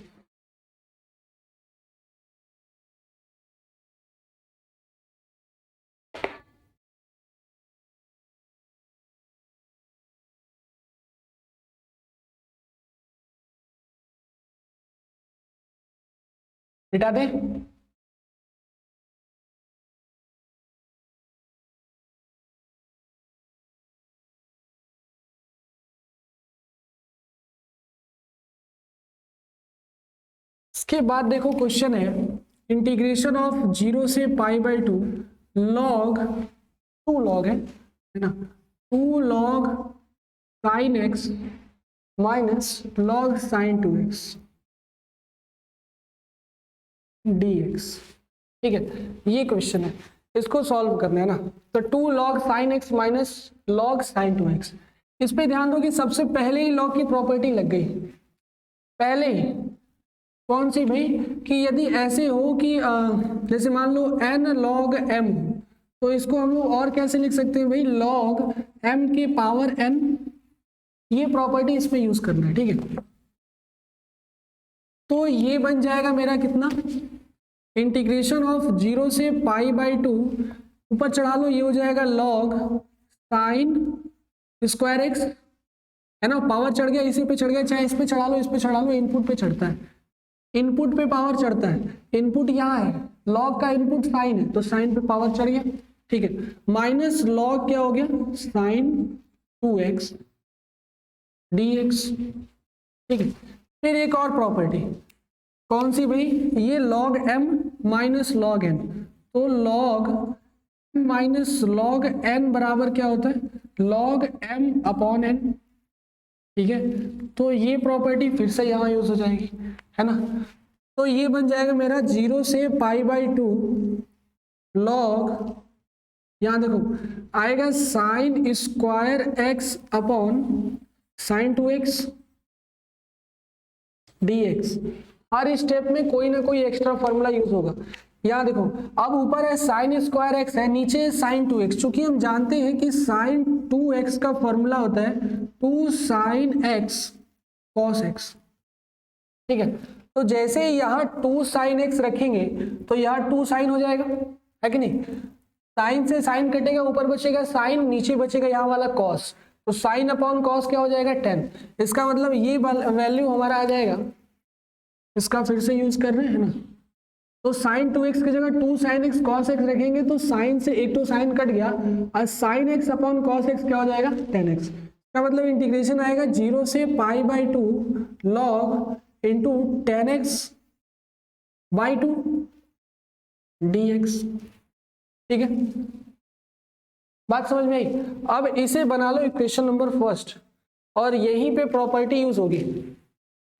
मिटा दे, इसके बाद देखो क्वेश्चन है इंटीग्रेशन ऑफ 0 से π/2 log 2 log है ना, 2 log sin x minus log sin 2x dx, ठीक है। ये क्वेश्चन है, इसको सॉल्व करना है ना। तो 2 log sin x minus log sin 2x, इस पे ध्यान दो कि सबसे पहले ही log की प्रॉपर्टी लग गई, पहले ही। कौन सी भाई, कि यदि ऐसे हो कि जैसे मान लो n log m, तो इसको हम लोग और कैसे लिख सकते हैं भाई, log m की पावर n, ये प्रॉपर्टी इसमें यूज करना है, ठीक है। तो ये बन जाएगा मेरा कितना, इंटीग्रेशन ऑफ 0 से π/2 ऊपर चढ़ा लो, ये हो जाएगा log sin स्क्वायर x, है ना, पावर चढ़ गया, इसी पे चढ़ गया, चाहे इस पे चढ़ा लो, इस पे चढ़ा लो, इनपुट पे चढ़ता है, इनपुट पे पावर चढ़ता है, इनपुट यहाँ है, log का इनपुट साइन है तो साइन पे पावर चढ़ गया, ठीक है, माइनस log क्या हो गया sin 2x dx, ठीक है। फिर एक और प्रॉपर्टी, कौन सी भाई, ये log m minus log n, तो log m minus log n बराबर क्या होता है, log m अपॉन n, ठीक है। तो ये प्रॉपर्टी फिर से यहाँ यूज हो जाएगी, है ना। तो ये बन जाएगा मेरा 0 से π/2 log, यहाँ देखो आएगा sine square x upon sine 2x dx। हर स्टेप में कोई ना कोई एक्स्ट्रा फॉर्मूला यूज होगा। यहाँ देखो, अब ऊपर है साइन स्क्वायर x है, नीचे साइन 2x, चूंकि हम जानते हैं कि साइन 2x का फॉर्मूला होता है 2 साइन x cos x, ठीक है। तो जैसे यहाँ 2 साइन x रखेंगे तो यहाँ 2 साइन हो जाएगा, है कि नहीं। साइन से साइन कटेगा, ऊपर बचेगा साइन, नीचे बचेगा यहाँ वाला cos, तो साइन अपॉन cos क्या हो जाएगा 10। इसका मतलब ये वैल्यू हमारा आ जाएगा, इसका फिर से यूज कर रहे हैं ना, तो साइन 2x की जगह 2 साइन x cos x रखेंगे तो साइन से एक तो साइन कट गया और sine x upon cos x क्या हो जाएगा 10x। इसका मतलब इंटीग्रेशन आएगा 0 से π/2 log इंटू 10x/2 dx, ठीक है। बात समझ में आई। अब इसे बना लो इक्वेशन नंबर फर्स्ट और यहीं पे प्रॉपर्टी यूज होगी,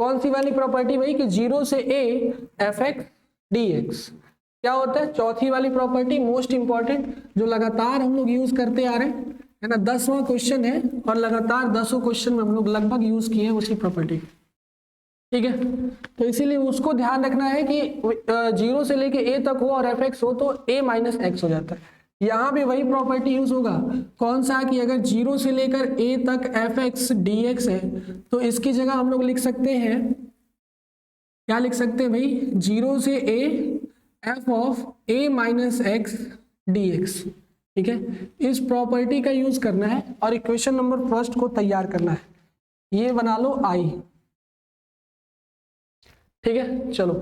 कौन सी वाली प्रॉपर्टी भाई कि जीरो से A F x D x क्या होता है, चौथी वाली प्रॉपर्टी मोस्ट इंपॉर्टेंट जो लगातार हम लोग यूज करते आ रहे हैं, है ना। 10वां क्वेश्चन है और लगातार 10 क्वेश्चन में हम लोग लगभग यूज किए हैं उसी प्रॉपर्टी, ठीक है। तो इसीलिए उसको ध्यान रखना है कि जीरो से लेके ए तक हो और एफ एक्स हो तो ए माइनस एक्स हो जाता है। यहाँ भी वही प्रॉपर्टी यूज होगा, कौन सा कि अगर जीरो से लेकर ए तक एफ एक्स डी एक्स है तो इसकी जगह हम लोग लिख सकते हैं, क्या लिख सकते हैं भाई, जीरो से ए F of A minus x D x, ठीक है। इस प्रॉपर्टी का यूज करना है और इक्वेशन नंबर फर्स्ट को तैयार करना है, ये बना लो आई, ठीक है। चलो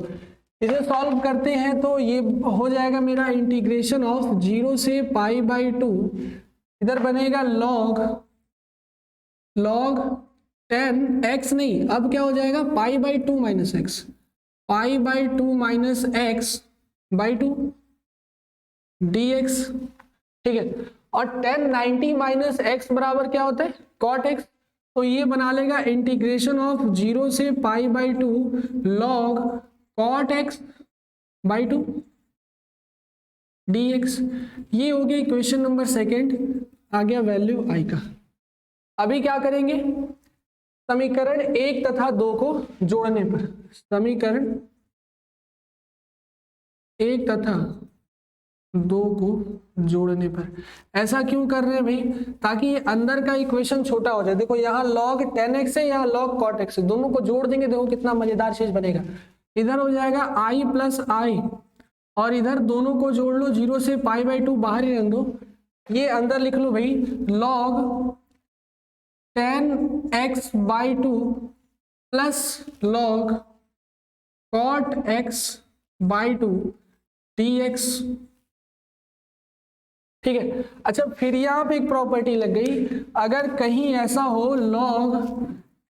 इसे सॉल्व करते हैं तो ये हो जाएगा मेरा इंटीग्रेशन ऑफ जीरो से पाई बाई टू, इधर बनेगा लॉग 10 एक्स, नहीं अब क्या हो जाएगा पाई by to minus x, pi by to minus x by two D x, ठीक है। और 1090 माइनस एक्स बराबर क्या होता है कॉट एक्स, तो ये बना लेगा इंटीग्रेशन ऑफ जीरो से pi by two log cot X by two D X, ये हो गया इक्वेशन नंबर सेकेंड, आ गया वैल्यू आई का। अभी क्या करेंगे, समीकरण एक तथा दो को जोड़ने पर, समीकरण एक तथा दो को जोड़ने पर, ऐसा क्यों कर रहे हैं भाई, ताकि ये अंदर का इक्वेशन छोटा हो जाए। देखो यहाँ log 10x है, यहाँ log cot x है, दोनों को जोड़ देंगे, देखो कितना मजेदार चीज बनेगा। इधर हो जाएगा i प्लस आई और इधर दोनों को जोड़ लो, जीरो से पाई बाई टू बाहर ही रख दो, ये अंदर लिख लो भाई log 10x by two plus log cot x by two dx, ठीक है। अच्छा फिर यहाँ पे एक प्रॉपर्टी लग गई, अगर कहीं ऐसा हो log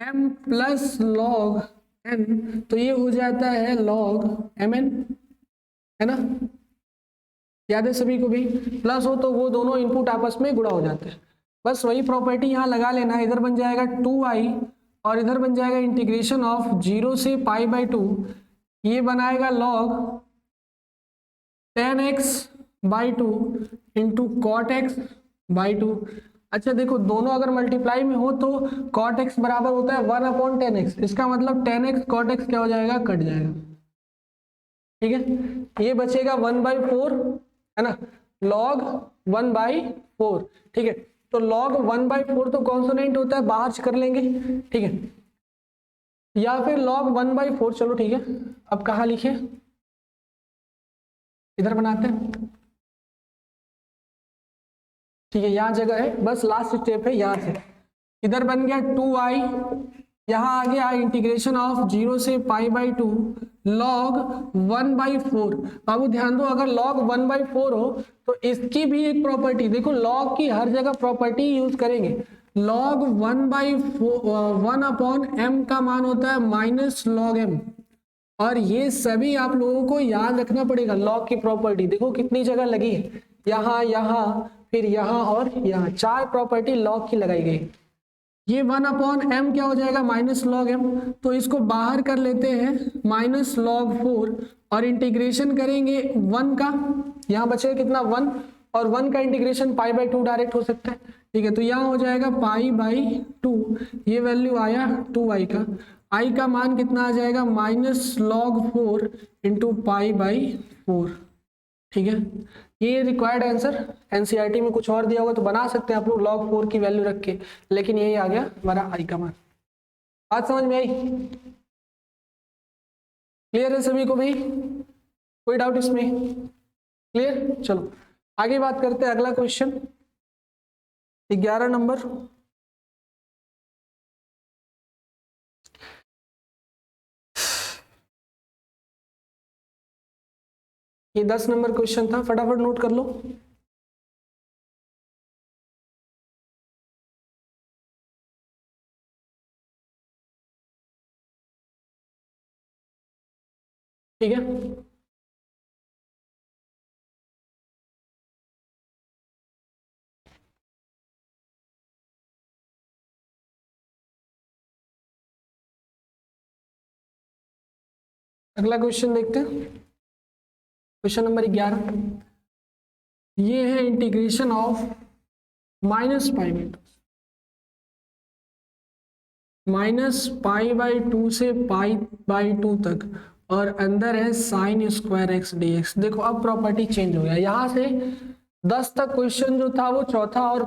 m plus log n तो ये हो जाता है log mn, है ना, याद है सभी को भी, प्लस हो तो वो दोनों इनपुट आपस में गुणा हो जाते हैं, बस वही प्रॉपर्टी यहाँ लगा लेना। इधर बन जाएगा 2i और इधर बन जाएगा इंटीग्रेशन ऑफ जीरो से पाई बाई टू, ये बनाएगा log 10x by two into cot X by two. अच्छा देखो दोनों अगर मल्टीप्लाई में हो तो कॉट एक्स बराबर होता है 1/10x, इसका मतलब 10x कॉट एक्स क्या हो जाएगा, कट जाएगा, ठीक है। ये बचेगा 1/4, है ना, log 1/4, ठीक है। तो log 1/4 तो कॉन्सोनेंट होता है, बाहर कर लेंगे, ठीक है, या फिर log 1/4, चलो ठीक है। अब कहाँ लिखे, इधर बनाते हैं, ठीक है, यहाँ जगह है, बस लास्ट स्टेप है यहाँ से। इधर बन गया 2i, यहाँ आ गया इंटीग्रेशन ऑफ जीरो से पाई बाई टू log 1/4। बाबू ध्यान दो, अगर log 1/4 हो तो इसकी भी एक प्रॉपर्टी देखो, log की हर जगह प्रॉपर्टी यूज करेंगे। log 1/m का मान होता है माइनस log m, और ये सभी आप लोगों को याद रखना पड़ेगा। log की प्रॉपर्टी देखो कितनी जगह लगी है, यहाँ यहाँ फिर यहाँ और यहाँ, चार प्रॉपर्टी log की लगाई गई। ये 1/m क्या हो जाएगा माइनस log m, तो इसको बाहर कर लेते हैं माइनस log 4 और इंटीग्रेशन करेंगे 1 का, यहाँ बचेगा कितना 1, और 1 का integration pi by to direct हो सकता है, ठीक है। तो यहाँ हो जाएगा पाई बाई टू, ये वैल्यू आया 2i का, i का मान कितना आ जाएगा minus log 4 into pi by 4, ठीक है। ये रिक्वायर्ड आंसर, एनसीईआरटी में कुछ और दिया होगा तो बना सकते हैं आप लोग log 4 की वैल्यू रख के, लेकिन यही आ गया हमारा आई का मान। बात समझ में आई, क्लियर है सभी को भाई, कोई डाउट इसमें, क्लियर। चलो आगे बात करते हैं, अगला क्वेश्चन 11 नंबर, ये 10 नंबर क्वेश्चन था, फटाफट नोट कर लो। ठीक है, अगला क्वेश्चन देखते हैं, क्वेश्चन नंबर 11। ये है integration of minus pi by to से पाई बाई टू तक, और अंदर है sine square x D x. देखो अब प्रॉपर्टी चेंज हो गया, यहाँ से 10 तक क्वेश्चन जो था वो चौथा और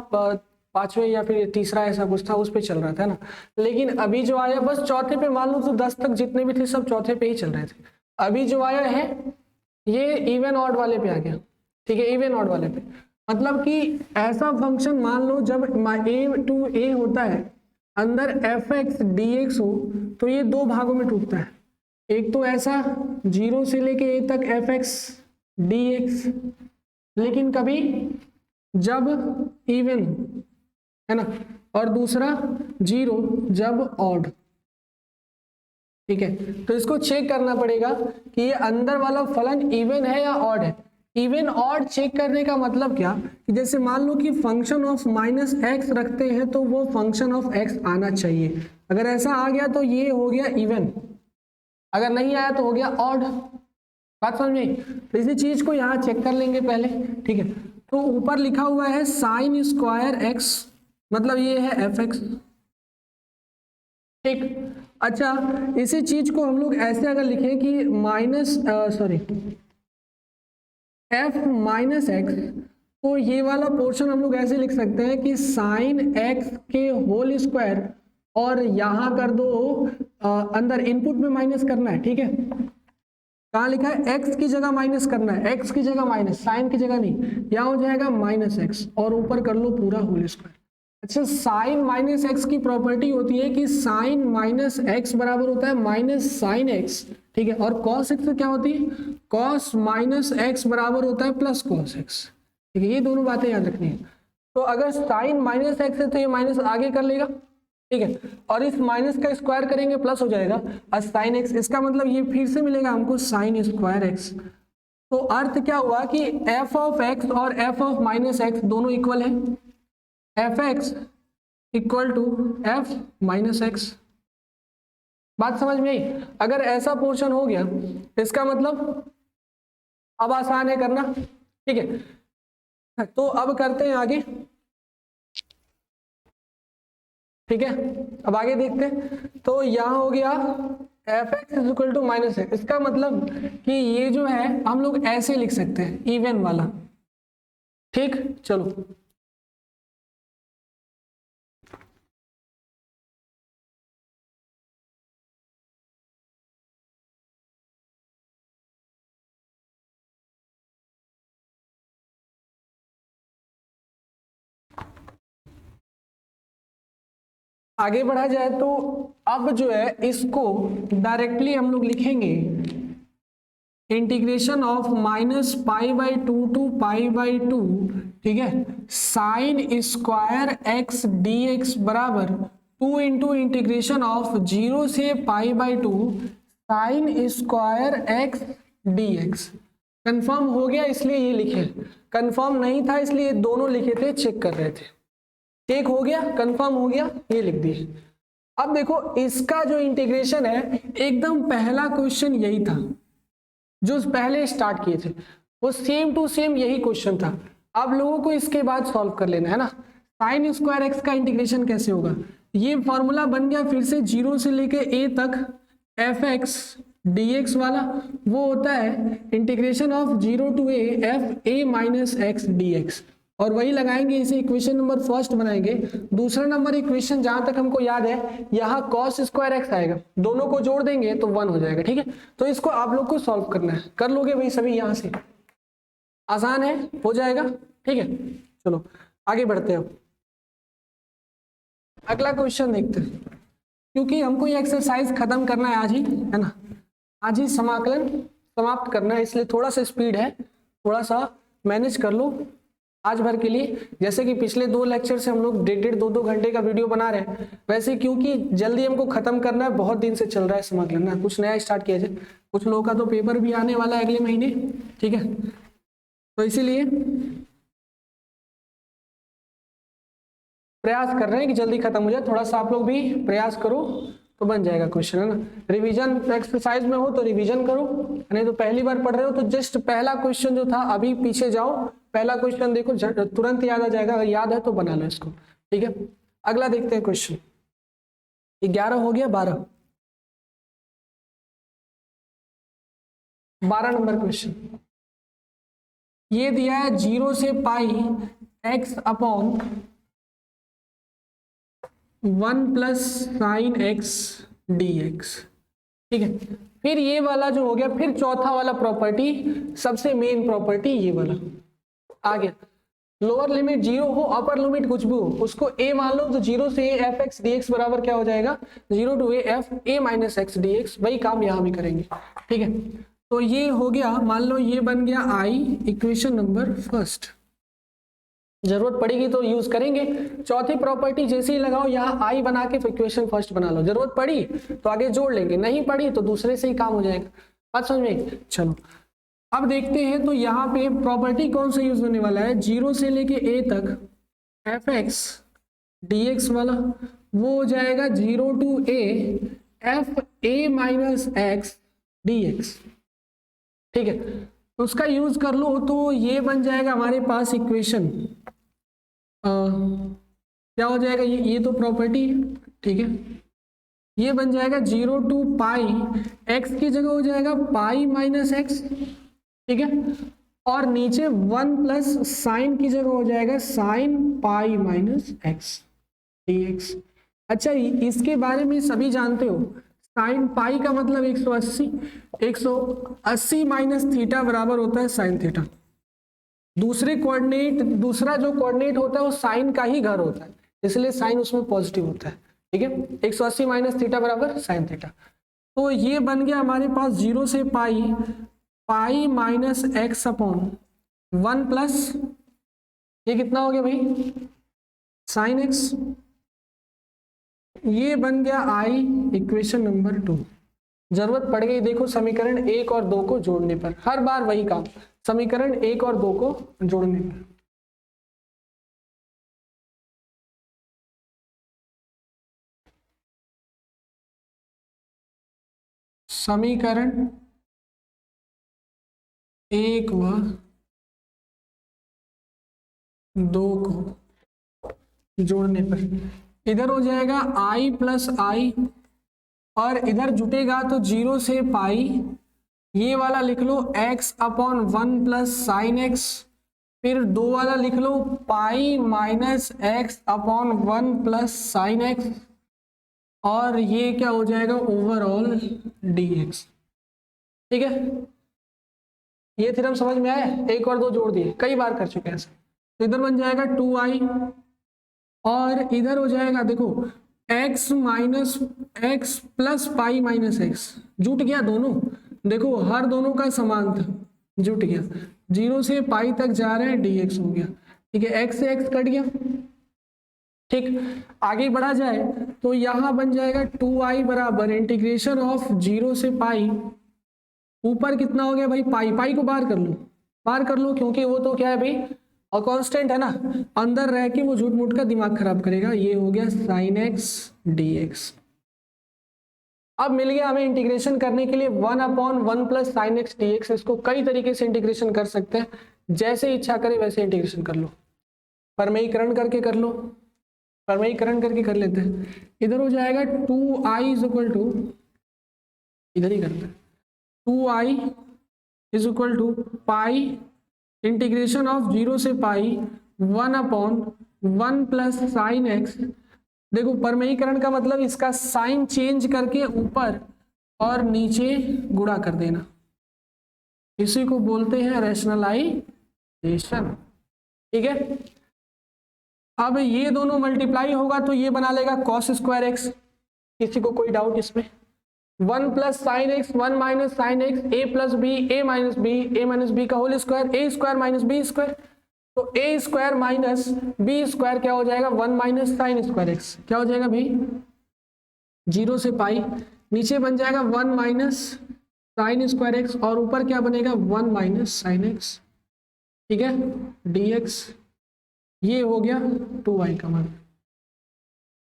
पांचवें या फिर तीसरा ऐसा कुछ था उस पे चल रहा था ना, लेकिन अभी जो आया बस चौथे पे, मान लो तो 10 तक जितने भी थे सब चौथे पे ही चल रहे थे। अभी जो आया है ये इवन ऑड वाले पे आ गया, ठीक है, इवन ऑड वाले पे। मतलब कि ऐसा फंक्शन मान लो जब a टू a होता है, अंदर एफ एक्स डी एक्स हो, तो ये दो भागों में टूटता है। एक तो ऐसा 0 से लेके a तक एफ एक्स डी एक्स, लेकिन कभी जब इवन है ना, और दूसरा 0 जब ऑड, ठीक है। तो इसको चेक करना पड़ेगा कि ये अंदर वाला फलन इवन है या ऑड है। इवन ऑड चेक करने का मतलब क्या, कि जैसे मान लो कि फंक्शन ऑफ माइनस एक्स रखते हैं तो वो फंक्शन ऑफ एक्स आना चाहिए। अगर ऐसा आ गया तो ये हो गया इवन, अगर नहीं आया तो हो गया ऑड। बात समझ में? तो इसी चीज को यहाँ चेक कर लेंगे पहले, ठीक है। तो ऊपर लिखा हुआ है साइन स्क्वायर एक्स, मतलब ये है एफ एक्स, ठीक। अच्छा, इसी चीज को हम लोग ऐसे अगर लिखें कि माइनस एफ माइनस एक्स, तो ये वाला पोर्शन हम लोग ऐसे लिख सकते हैं कि साइन एक्स के होल स्क्वायर, और यहाँ कर दो अंदर इनपुट में माइनस करना है, ठीक है। कहाँ लिखा है? एक्स की जगह माइनस करना है, एक्स की जगह माइनस, साइन की जगह नहीं। यहाँ हो जाएगा माइनस एक्स और ऊपर कर लो पूरा होल स्क्वायर। अच्छा, साइन माइनस एक्स की प्रॉपर्टी होती है कि साइन माइनस एक्स बराबर होता है माइनस साइन एक्स, ठीक है। और कॉस एक्स क्या होती है? कॉस माइनस एक्स बराबर होता है प्लस कॉस एक्स, ठीक है। ये दोनों बातें याद रखनी है। तो अगर साइन माइनस एक्स है तो ये माइनस आगे कर लेगा, ठीक है, और इस माइनस का स्क्वायर करेंगे प्लस हो जाएगा और साइन एक्स, इसका मतलब ये फिर से मिलेगा हमको साइन स्क्वायर एक्स। तो अर्थ क्या हुआ कि एफ ऑफ एक्स और एफ ऑफ माइनस एक्स दोनों इक्वल है, F X equal to F minus X. बात समझ में आई? अगर ऐसा पोर्शन हो गया इसका मतलब अब आसान है करना, ठीक है। तो अब करते हैं आगे, ठीक है। अब आगे देखते हैं। तो यहाँ हो गया F X is equal to minus X, इसका मतलब कि ये जो है हम लोग ऐसे लिख सकते हैं इवन वाला, ठीक। चलो आगे बढ़ा जाए, तो अब जो है इसको डायरेक्टली हम लोग लिखेंगे integration of minus pi by to pi by to, ठीक है, sine square x D x बराबर 2 इंटू इंटीग्रेशन ऑफ 0 से pi by to sine square x D x. Confirm हो गया इसलिए ये लिखे, कन्फर्म नहीं था इसलिए दोनों लिखे थे, चेक कर रहे थे। चेक हो गया, कंफर्म हो गया, ये लिख दिए। अब देखो इसका जो इंटीग्रेशन है, एकदम पहला क्वेश्चन यही था जो पहले स्टार्ट किए थे, वो सेम टू सेम यही क्वेश्चन था। अब लोगों को इसके बाद सॉल्व कर लेना है ना। साइन स्क्वायर एक्स का इंटीग्रेशन कैसे होगा? ये फॉर्मूला बन गया फिर से 0 से लेके a तक एफ एक्स डी एक्स वाला, वो होता है integration of 0 to a F A minus x D x, और वही लगाएंगे, इसे इक्वेशन नंबर फर्स्ट बनाएंगे। दूसरा नंबर इक्वेशन जहां तक हमको याद है, यहाँ कॉस स्क्वायर एक्स आएगा, दोनों को जोड़ देंगे तो 1 हो जाएगा, ठीक है। तो इसको आप लोग को सॉल्व करना है, कर लोगे भाई सभी, यहाँ से आसान है, हो जाएगा, ठीक है। चलो आगे बढ़ते हैं, अगला क्वेश्चन देखते हैं। क्योंकि हमको ये एक्सरसाइज खत्म करना है आज ही, है ना, आज ही समाकलन समाप्त करना है, इसलिए थोड़ा सा स्पीड है, थोड़ा सा मैनेज कर लो आज भर के लिए। जैसे कि पिछले 2 लेक्चर से हम लोग 1.5 2 घंटे का वीडियो बना रहे हैं, वैसे क्योंकि जल्दी हमको खत्म करना है, बहुत दिन से चल रहा है समाकलन ना, कुछ नया स्टार्ट किया जाए। कुछ लोगों का तो पेपर भी आने वाला है अगले महीने, ठीक है, तो इसीलिए प्रयास कर रहे हैं कि जल्दी खत्म हो जाए। थोड़ा सा आप लोग भी प्रयास करो, तो बन जाएगा क्वेश्चन, है ना। रिवीजन एक्सरसाइज में हो तो रिवीजन करो, नहीं तो पहली बार पढ़ रहे हो तो जस्ट पहला क्वेश्चन जो था अभी पीछे जाओ, पहला क्वेश्चन देखो, तुरंत याद आ जाएगा, अगर याद है तो बना लो इसको, ठीक है। अगला देखते हैं क्वेश्चन, 11 हो गया, 12 नंबर क्वेश्चन। ये दिया है 0 से पाई x upon 1 plus sine x dx, ठीक है। फिर ये वाला जो हो गया, फिर चौथा वाला प्रॉपर्टी, सबसे मेन प्रॉपर्टी ये वाला आ गया। लोअर लिमिट 0 हो, अपर लिमिट कुछ भी हो, उसको a मान लो, तो 0 से a f x dx बराबर क्या हो जाएगा, 0 to a f a minus x dx। वही काम यहां भी करेंगे, ठीक है। तो ये हो गया, मान लो ये बन गया i, इक्वेशन नंबर फर्स्ट। जरूरत पड़ेगी तो यूज करेंगे। चौथी प्रॉपर्टी जैसे ही लगाओ यहाँ i बना के इक्वेशन फर्स्ट बना लो, जरूरत पड़ी तो आगे जोड़ लेंगे, नहीं पड़ी तो दूसरे से ही काम हो जाएगा। बात समझ में? चलो अब देखते हैं, तो यहाँ पे प्रॉपर्टी कौन सा यूज होने वाला है, 0 से लेके a तक एफ एक्स dx वाला, वो हो जाएगा 0 to a F a minus x dx, ठीक है। तो उसका यूज कर लो, तो ये बन जाएगा हमारे पास इक्वेशन, क्या हो जाएगा, ये तो प्रॉपर्टी है, ठीक है। ये बन जाएगा 0 टू पाई, x की जगह हो जाएगा पाई माइनस एक्स, ठीक है। और नीचे 1 प्लस साइन की जगह हो जाएगा sine pi minus x dx। अच्छा, इसके बारे में सभी जानते हो, साइन पाई का मतलब 180 माइनस थीटा बराबर होता है साइन थीटा। दूसरा जो कोऑर्डिनेट होता है वो साइन का ही घर होता है, इसलिए साइन उसमें पॉजिटिव होता है, ठीक है। 180 माइनस थीटा बराबर साइन थीटा। तो ये बन गया हमारे पास 0 से पाई माइनस एक्स अपॉन 1 प्लस, ये कितना हो गया भाई, साइन एक्स। ये बन गया i, इक्वेशन नंबर 2। जरूरत पड़ गई देखो समीकरण 1 और 2 को जोड़ने पर, हर बार वही काम, समीकरण 1 और 2 को जोड़ने पर। समीकरण 1 व 2 को जोड़ने पर इधर हो जाएगा i प्लस आई, और इधर जुटेगा तो 0 से पाई, ये वाला लिख लो x upon 1 plus sine x, फिर 2 वाला लिख लो pi minus x upon 1 plus sine x, और ये क्या हो जाएगा ओवरऑल dx, ठीक है। ये थ्योरम समझ में आया, 1 और 2 जोड़ दिए, कई बार कर चुके हैं ऐसे। तो इधर बन जाएगा 2i, और इधर हो जाएगा देखो x minus x plus pi minus x, जुट गया दोनों, देखो हर दोनों का समान था, जुट गया, 0 से पाई तक जा रहे हैं dx हो गया, ठीक है। x से x कट गया, ठीक। आगे बढ़ा जाए तो यहां बन जाएगा 2i बराबर इंटीग्रेशन ऑफ 0 से पाई, ऊपर कितना हो गया भाई, पाई को बाहर कर लो, क्योंकि वो तो क्या है भाई, और कांस्टेंट है ना, अंदर रह के वो झूठ मूठ का दिमाग खराब करेगा। ये हो गया साइन एक्स dx। अब मिल गया हमें इंटीग्रेशन करने के लिए 1 upon 1 plus sine x dx। इसको कई तरीके से इंटीग्रेशन कर सकते हैं, जैसे इच्छा करे वैसे इंटीग्रेशन कर लो, परमेयीकरण करके कर लो, परमेयीकरण करके कर लेते हैं। इधर हो जाएगा 2i इज इक्वल टू, इधर ही करते हैं, 2i is equal to pi integration of 0 से pi 1 upon 1 plus sine X. देखो परमेयीकरण का मतलब इसका साइन चेंज करके ऊपर और नीचे गुणा कर देना, इसी को बोलते हैं रैशनलाइजेशन, ठीक है। अब ये दोनों मल्टीप्लाई होगा तो ये बना लेगा कॉस स्क्वायर एक्स, किसी को कोई डाउट इसमें, 1 plus sine x 1 minus sine x, A plus B A minus B का whole square, A square minus B square, तो A square minus B square क्या हो जाएगा, 1 माइनस साइन स्क्वायर एक्स, क्या हो जाएगा भाई 0 से पाई, नीचे बन जाएगा 1 माइनस साइन स्क्वायर एक्स, और ऊपर क्या बनेगा 1 माइनस साइन एक्स, ठीक है, dx। ये हो गया 2i का मान,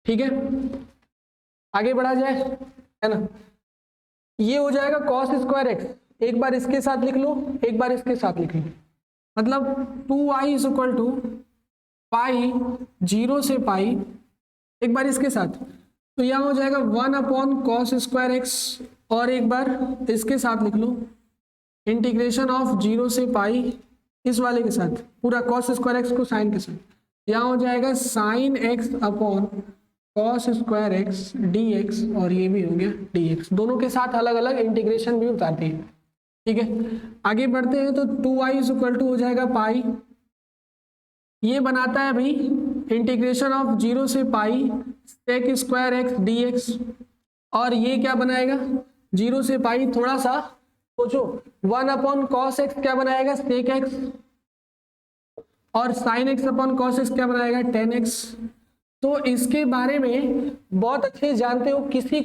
ठीक है। आगे बढ़ा जाए, है ना। ये हो जाएगा कॉस स्क्वायर एक्स, एक बार इसके साथ लिख लो, एक बार इसके साथ लिख लो, मतलब 2i इज इक्वल टू पाई 0 से पाई, एक बार इसके साथ, तो यहाँ हो जाएगा 1 अपॉन कॉस स्क्वायर एक्स, और एक बार इसके साथ लिख लो इंटीग्रेशन ऑफ 0 से पाई इस वाले के साथ, पूरा कॉस स्क्वायर एक्स को साइन के साथ, यहाँ हो जाएगा sine x upon cos square x D x, और ये भी हो गया डी एक्स, दोनों के साथ अलग अलग इंटीग्रेशन भी उतारती है। ठीक है, आगे बढ़ते हैं, तो 2i इज इक्वल टू हो जाएगा पाई, ये बनाता है भाई इंटीग्रेशन ऑफ 0 से pi sec square x D x, और ये क्या बनाएगा 0 से पाई, थोड़ा सा सोचो, 1 अपॉन कॉस एक्स क्या बनाएगा सेक एक्स, और sine x upon cos x क्या बनाएगा टेन एक्स। तो इसके बारे में बहुत अच्छे जानते हो, किसी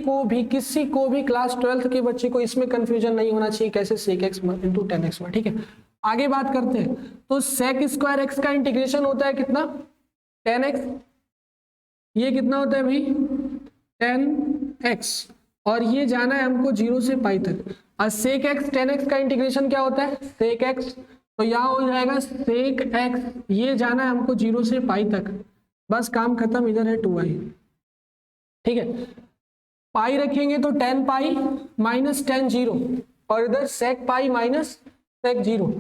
को भी क्लास 12th के बच्चे को इसमें कंफ्यूजन नहीं होना चाहिए कैसे sec X into tan X में। ठीक है, आगे बात करते हैं, तो सेक स्क्वायर एक्स का इंटीग्रेशन होता है कितना 10x, ये कितना होता है भाई 10x, और ये जाना है हमको 0 से पाई तक, और सेक एक्स 10x का इंटीग्रेशन क्या होता है सेक एक्स, तो यहाँ हो जाएगा सेक एक्स, ये जाना है हमको 0 से पाई तक, बस काम खत्म, इधर है 2i। ठीक है, पाई रखेंगे तो 10 पाई माइनस 10 0, और इधर सेक पाई माइनस सेक 0,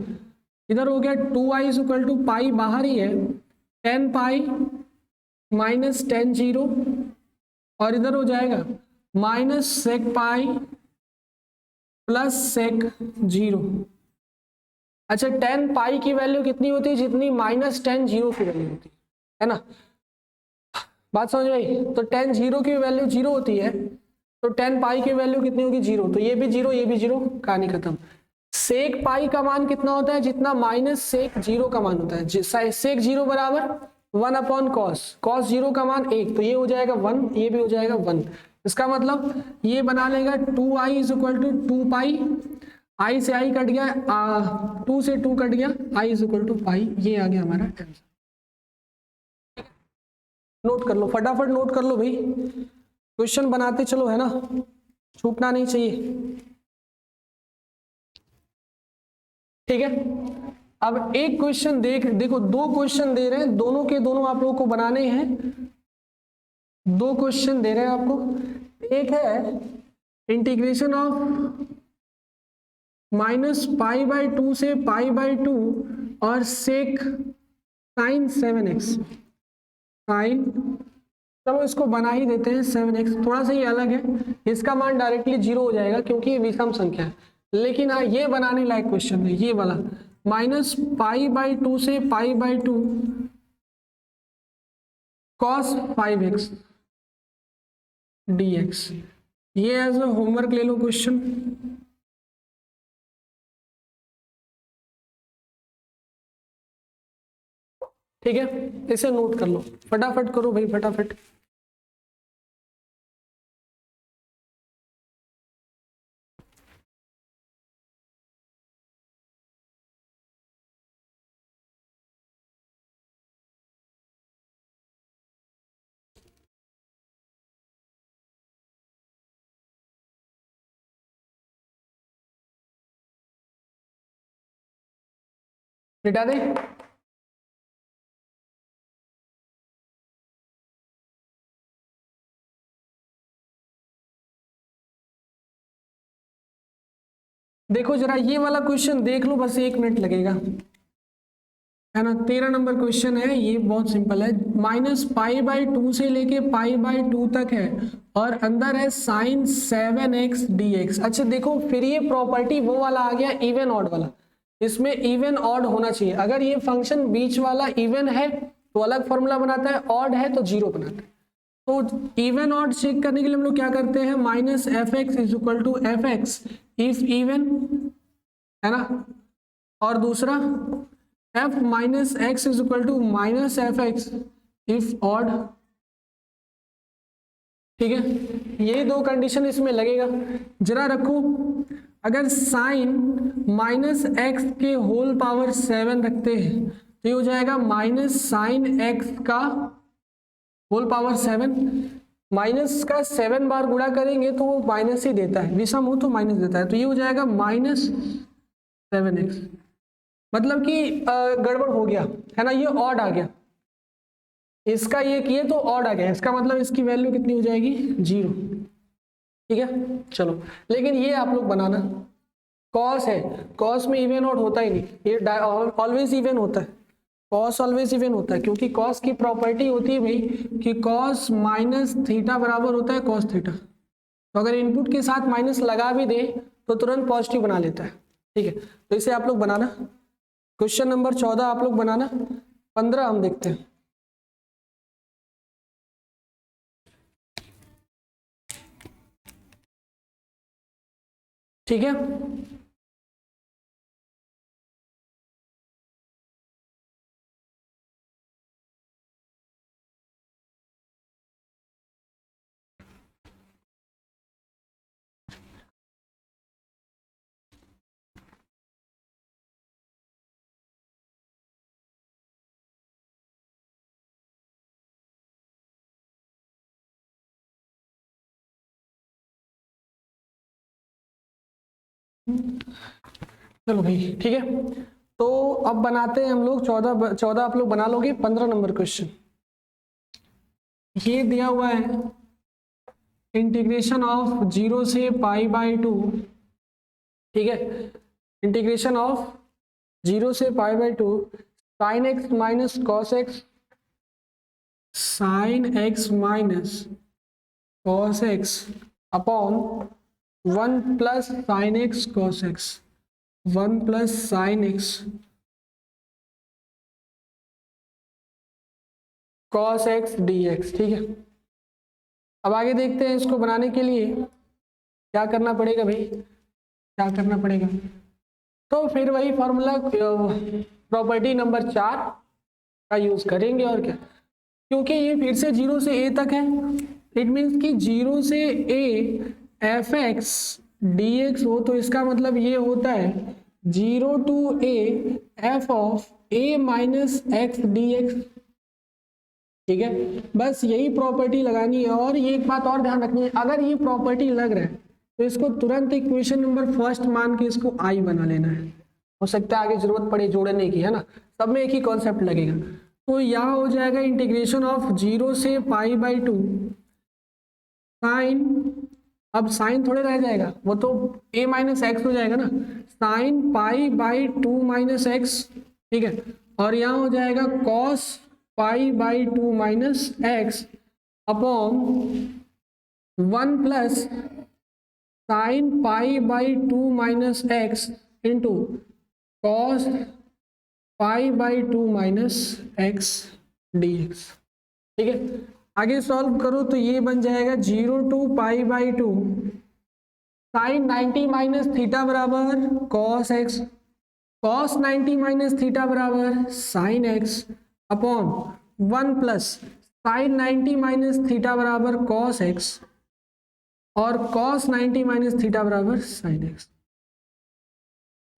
इधर हो गया 2i इज इक्वल टू पाई बाहर ही है 10 पाई माइनस 10 0, और इधर हो जाएगा minus sec pi plus sec 0। अच्छा, 10 पाई की वैल्यू कितनी होती है जितनी माइनस 10 0 की वैल्यू होती है ना, बात समझ आई। तो 10 0 की वैल्यू 0 होती है, तो 10 पाई की वैल्यू कितनी होगी 0, तो ये भी 0 ये भी 0, कहानी खत्म। सेक पाई का मान कितना होता है जितना माइनस सेक 0 का मान होता है, सेक 0 बराबर 1 अपॉन कॉस, कॉस 0 का मान 1, तो ये हो जाएगा 1, ये भी हो जाएगा 1, इसका मतलब ये बना लेगा 2i is equal to 2 pi, i से i कट गया, 2 से 2 कट गया, i is equal to pi, ये आ गया हमारा आंसर। नोट कर लो, फटाफट नोट कर लो भाई, क्वेश्चन बनाते चलो, है ना, छूटना नहीं चाहिए। ठीक है, अब एक क्वेश्चन देखो, दो क्वेश्चन दे रहे हैं, दोनों के दोनों आप लोगों को बनाने हैं, दो क्वेश्चन दे रहे हैं आपको, एक है integration of minus pi by 2 से पाई बाई 2 और सेक साइन 7x, साइन, चलो इसको बना ही देते हैं 7x, थोड़ा सा ये अलग है, इसका मान डायरेक्टली 0 हो जाएगा क्योंकि ये विषम संख्या है, लेकिन हाँ ये बनाने लायक क्वेश्चन है, ये वाला माइनस पाई बाई 2 से pi by 2 cos 5x dx, ये एज अ होमवर्क ले लो क्वेश्चन। ठीक है, इसे नोट कर लो, फटाफट करो भाई, फटाफट। मिटा दे, देखो जरा ये वाला क्वेश्चन देख लो, बस 1 मिनट लगेगा, है ना। 13 नंबर क्वेश्चन है, ये बहुत सिंपल है, माइनस पाई बाई 2 से लेके पाई बाई 2 तक है, और अंदर है साइन 7x dx। अच्छा देखो, फिर ये प्रॉपर्टी वो वाला आ गया इवन ऑड वाला, इसमें इवन ऑड होना चाहिए, अगर ये फंक्शन बीच वाला इवन है तो अलग फॉर्मूला बनाता है, ऑड है तो 0 बनाता है। तो इवन ऑड चेक करने के लिए हम लोग क्या करते हैं, minus F X is equal to F X if even, है ना, और दूसरा f minus x is equal to minus F X if odd. ठीक है, ये दो कंडीशन इसमें लगेगा। जरा रखो, अगर साइन माइनस एक्स के होल पावर 7 रखते हैं तो ये हो जाएगा माइनस साइन एक्स का होल पावर 7, माइनस का 7 बार गुणा करेंगे तो वो माइनस ही देता है, विषम हो तो माइनस देता है, तो ये हो जाएगा -7x। मतलब कि गड़बड़ हो गया है ना, ये ऑड आ गया, इसका ये किए तो ऑड आ गया, इसका मतलब इसकी वैल्यू कितनी हो जाएगी 0। ठीक है चलो, लेकिन ये आप लोग बनाना, कॉस है, कॉस में इवन ऑड होता ही नहीं, ये ऑलवेज इवन होता है, कॉस ऑलवेज इवन होता है, क्योंकि कॉस की प्रॉपर्टी होती है भाई कि कॉस माइनस थीटा बराबर होता है कॉस थीटा, तो अगर इनपुट के साथ माइनस लगा भी दे तो तुरंत पॉजिटिव बना लेता है। ठीक है, तो इसे आप लोग बनाना, क्वेश्चन नंबर 14 आप लोग बनाना, 15 हम देखते हैं। ठीक है, चलो भाई ठीक है, तो अब बनाते हैं हम लोग 14 आप लोग बना लोगे, 15 नंबर क्वेश्चन ये दिया हुआ है, इंटीग्रेशन ऑफ 0 से π/2। ठीक है, इंटीग्रेशन ऑफ 0 से π/2 sin x minus cos x, sin x minus cos X upon 1 plus sine X cos x, 1 plus sine X cos x D x. ठीक है, अब आगे देखते हैं, इसको बनाने के लिए क्या करना पड़ेगा भाई, क्या करना पड़ेगा, तो फिर वही फॉर्मूला प्रॉपर्टी नंबर 4 का यूज करेंगे और क्या, क्योंकि ये फिर से 0 से a तक है, इट मीन्स कि 0 से a F x D x हो, तो इसका मतलब ये होता है 0 to a F of a minus x D x. ठीक है, बस यही प्रॉपर्टी लगानी है, और ये एक बात और ध्यान रखनी है, अगर ये प्रॉपर्टी लग रहा है तो इसको तुरंत इक्वेशन नंबर फर्स्ट मान के इसको आई बना लेना है, हो सकता है आगे जरूरत पड़े जोड़ने की, है ना, सब में एक ही कॉन्सेप्ट लगेगा। तो यहाँ हो जाएगा इंटीग्रेशन ऑफ 0 से π/2 साइन, अब साइन थोड़े रह जाएगा, वो तो a माइनस एक्स हो जाएगा ना, साइन π/2 माइनस एक्स। ठीक है, और यहाँ हो जाएगा cos π/2 minus x upon 1 plus sine π/2 minus x into cos π/2 minus x D x. ठीक है, आगे सॉल्व करो तो ये बन जाएगा 0 to π/2 साइन 90 माइनस थीटा बराबर cos x, cos 90 minus theta बराबर sine x upon 1 plus sine 90 minus theta बराबर कॉस एक्स और कॉस 90 माइनस थीटा बराबर साइन एक्स।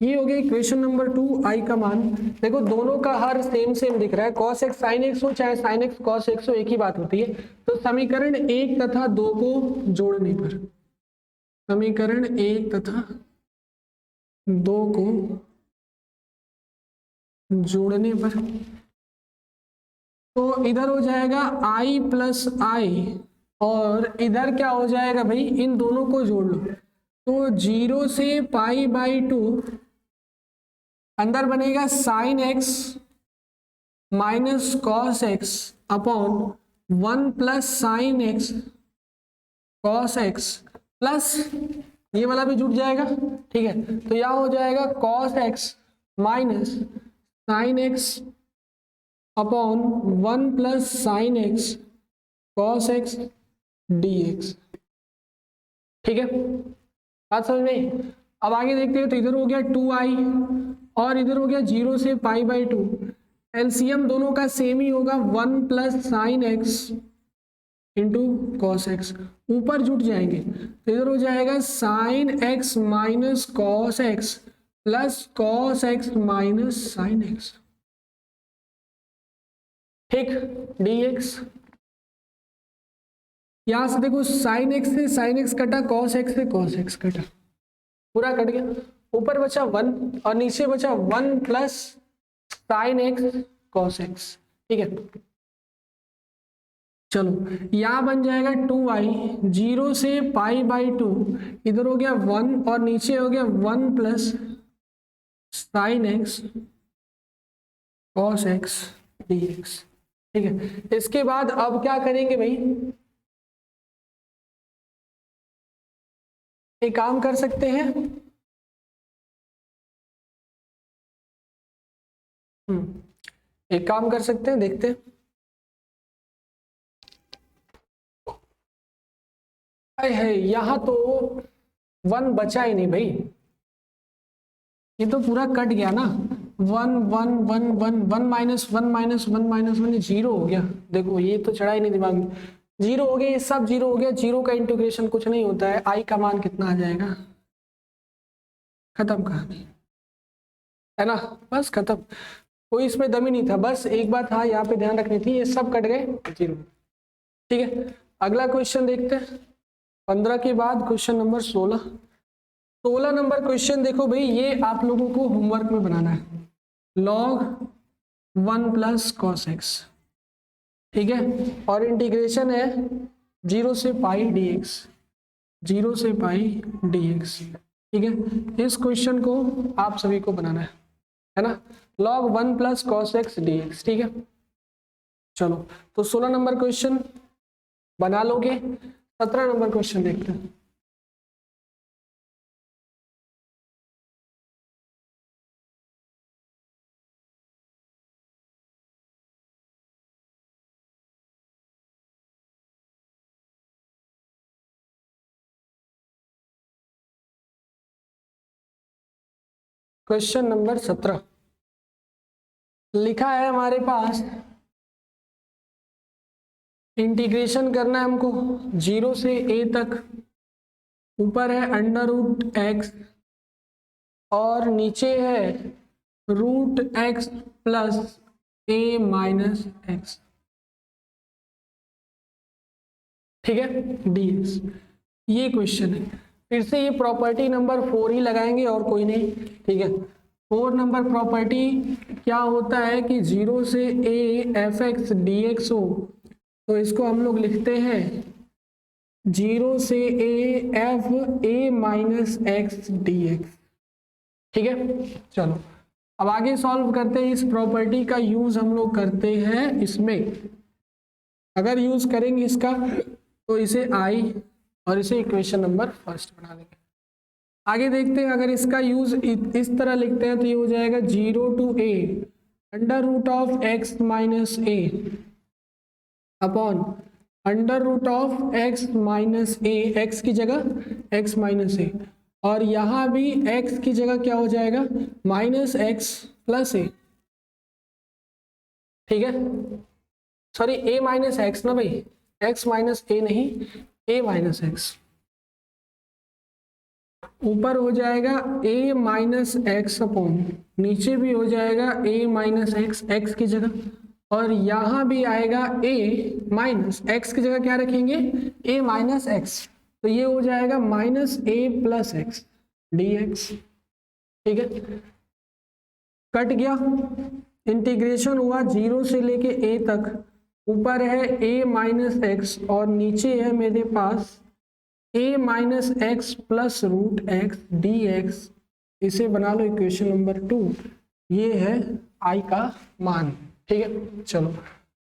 ये हो गया इक्वेशन नंबर 2, आई का मान। देखो दोनों का हर सेम सेम दिख रहा है, कॉस एक्स साइन एक्स हो चाहे साइन एक्स कॉस एक्स हो, एक ही बात होती है। तो समीकरण 1 तथा 2 को जोड़ने पर, समीकरण 1 तथा 2 को जोड़ने पर, तो इधर हो जाएगा i प्लस आई, और इधर क्या हो जाएगा भाई, इन दोनों को जोड़ लो, तो 0 से π/2 अंदर बनेगा sine x minus cos X upon 1 plus sine X cos X plus ये वाला भी जुड़ जाएगा। ठीक है, तो यह हो जाएगा cos x minus sine x upon 1 plus sine X cos x D x. ठीक है, बात समझ में। अब आगे देखते हैं, तो इधर हो गया 2i और इधर हो गया 0 से π/2, एलसीएम दोनों का सेम ही होगा, 1 plus sine x into cos x, ऊपर जुट जाएंगे, तो इधर हो जाएगा sine x minus cos X plus cos x minus sine x. ठीक, dx यहाँ से देखो साइन एक्स से साइन एक्स कटा, कॉस एक्स से कॉस एक्स कटा, पूरा कट गया। ऊपर बचा 1 और नीचे बचा 1 plus sine X cos x. ठीक है, चलो यहाँ बन जाएगा 2i, 0 से π/2, इधर हो गया 1 और नीचे हो गया 1 plus sine X cos x dx। ठीक है, इसके बाद अब क्या करेंगे भाई, एक काम कर सकते हैं, एक काम कर सकते हैं, देखते हैं। है यहाँ तो 1 बचा ही नहीं भाई, ये तो पूरा कट गया ना। 1 1 1 1 1 माइनस 1 माइनस 1 माइनस 1 जीरो हो गया। देखो ये तो चढ़ा ही नहीं दिमाग में, जीरो हो गया, ये सब जीरो हो गया। जीरो का इंटीग्रेशन कुछ नहीं होता है, आई का मान कितना आ जाएगा, खत्म कहानी है ना, बस खत्म। कोई इसमें दम ही नहीं था, बस एक बात हाँ यहाँ पे ध्यान रखनी थी, ये सब कट गए, जीरो। ठीक है, अगला क्वेश्चन देखते हैं। 15 के बाद क्वेश्चन नंबर 16 नंबर क्वेश्चन देखो भाई, ये आप लोगों को होमवर्क में बनाना है। log 1 प्लस कॉस एक्स, ठीक है, और इंटीग्रेशन है 0 से पाई dx, 0 से पाई dx। ठीक है, इस क्वेश्चन को आप सभी को बनाना है ना, log 1 plus cos x dx। ठीक है, चलो तो 16 नंबर क्वेश्चन बना लोगे। 17 नंबर क्वेश्चन देखते हैं। क्वेश्चन नंबर 17 लिखा है हमारे पास, इंटीग्रेशन करना है हमको 0 से a तक, ऊपर है अंडर रूट एक्स और नीचे है root X plus a minus x. ठीक है, dx, ये क्वेश्चन है। फिर से ये प्रॉपर्टी नंबर 4 ही लगाएंगे और कोई नहीं। ठीक है, 4 नंबर प्रॉपर्टी क्या होता है कि 0 से a F x D x हो तो इसको हम लोग लिखते हैं 0 से a F a minus x D x. ठीक है, चलो अब आगे सॉल्व करते हैं। इस प्रॉपर्टी का यूज हम लोग करते हैं इसमें, अगर यूज करेंगे इसका तो इसे आई और इसे इक्वेशन नंबर फर्स्ट बना देंगे। आगे देखते हैं, अगर इसका यूज इस तरह लिखते हैं तो ये हो जाएगा 0 to a under root of X minus A upon under root of X minus A, X की जगह एक्स माइनस ए, और यहाँ भी एक्स की जगह क्या हो जाएगा माइनस एक्स प्लस ए। ठीक है, सॉरी ए माइनस एक्स ना भाई, एक्स माइनस ए नहीं, ए माइनस एक्स। ऊपर हो जाएगा a माइनस एक्स अपॉन, नीचे भी हो जाएगा a माइनस एक्स एक्स की जगह, और यहाँ भी आएगा a माइनस एक्स की जगह क्या रखेंगे a माइनस एक्स, तो ये हो जाएगा minus a plus x D x. ठीक है, कट गया, इंटीग्रेशन हुआ 0 से लेके a तक, ऊपर है a माइनस एक्स और नीचे है मेरे पास a minus x plus root X D X. इसे बना लो इक्वेशन नंबर 2, ये है i का मान। ठीक है, चलो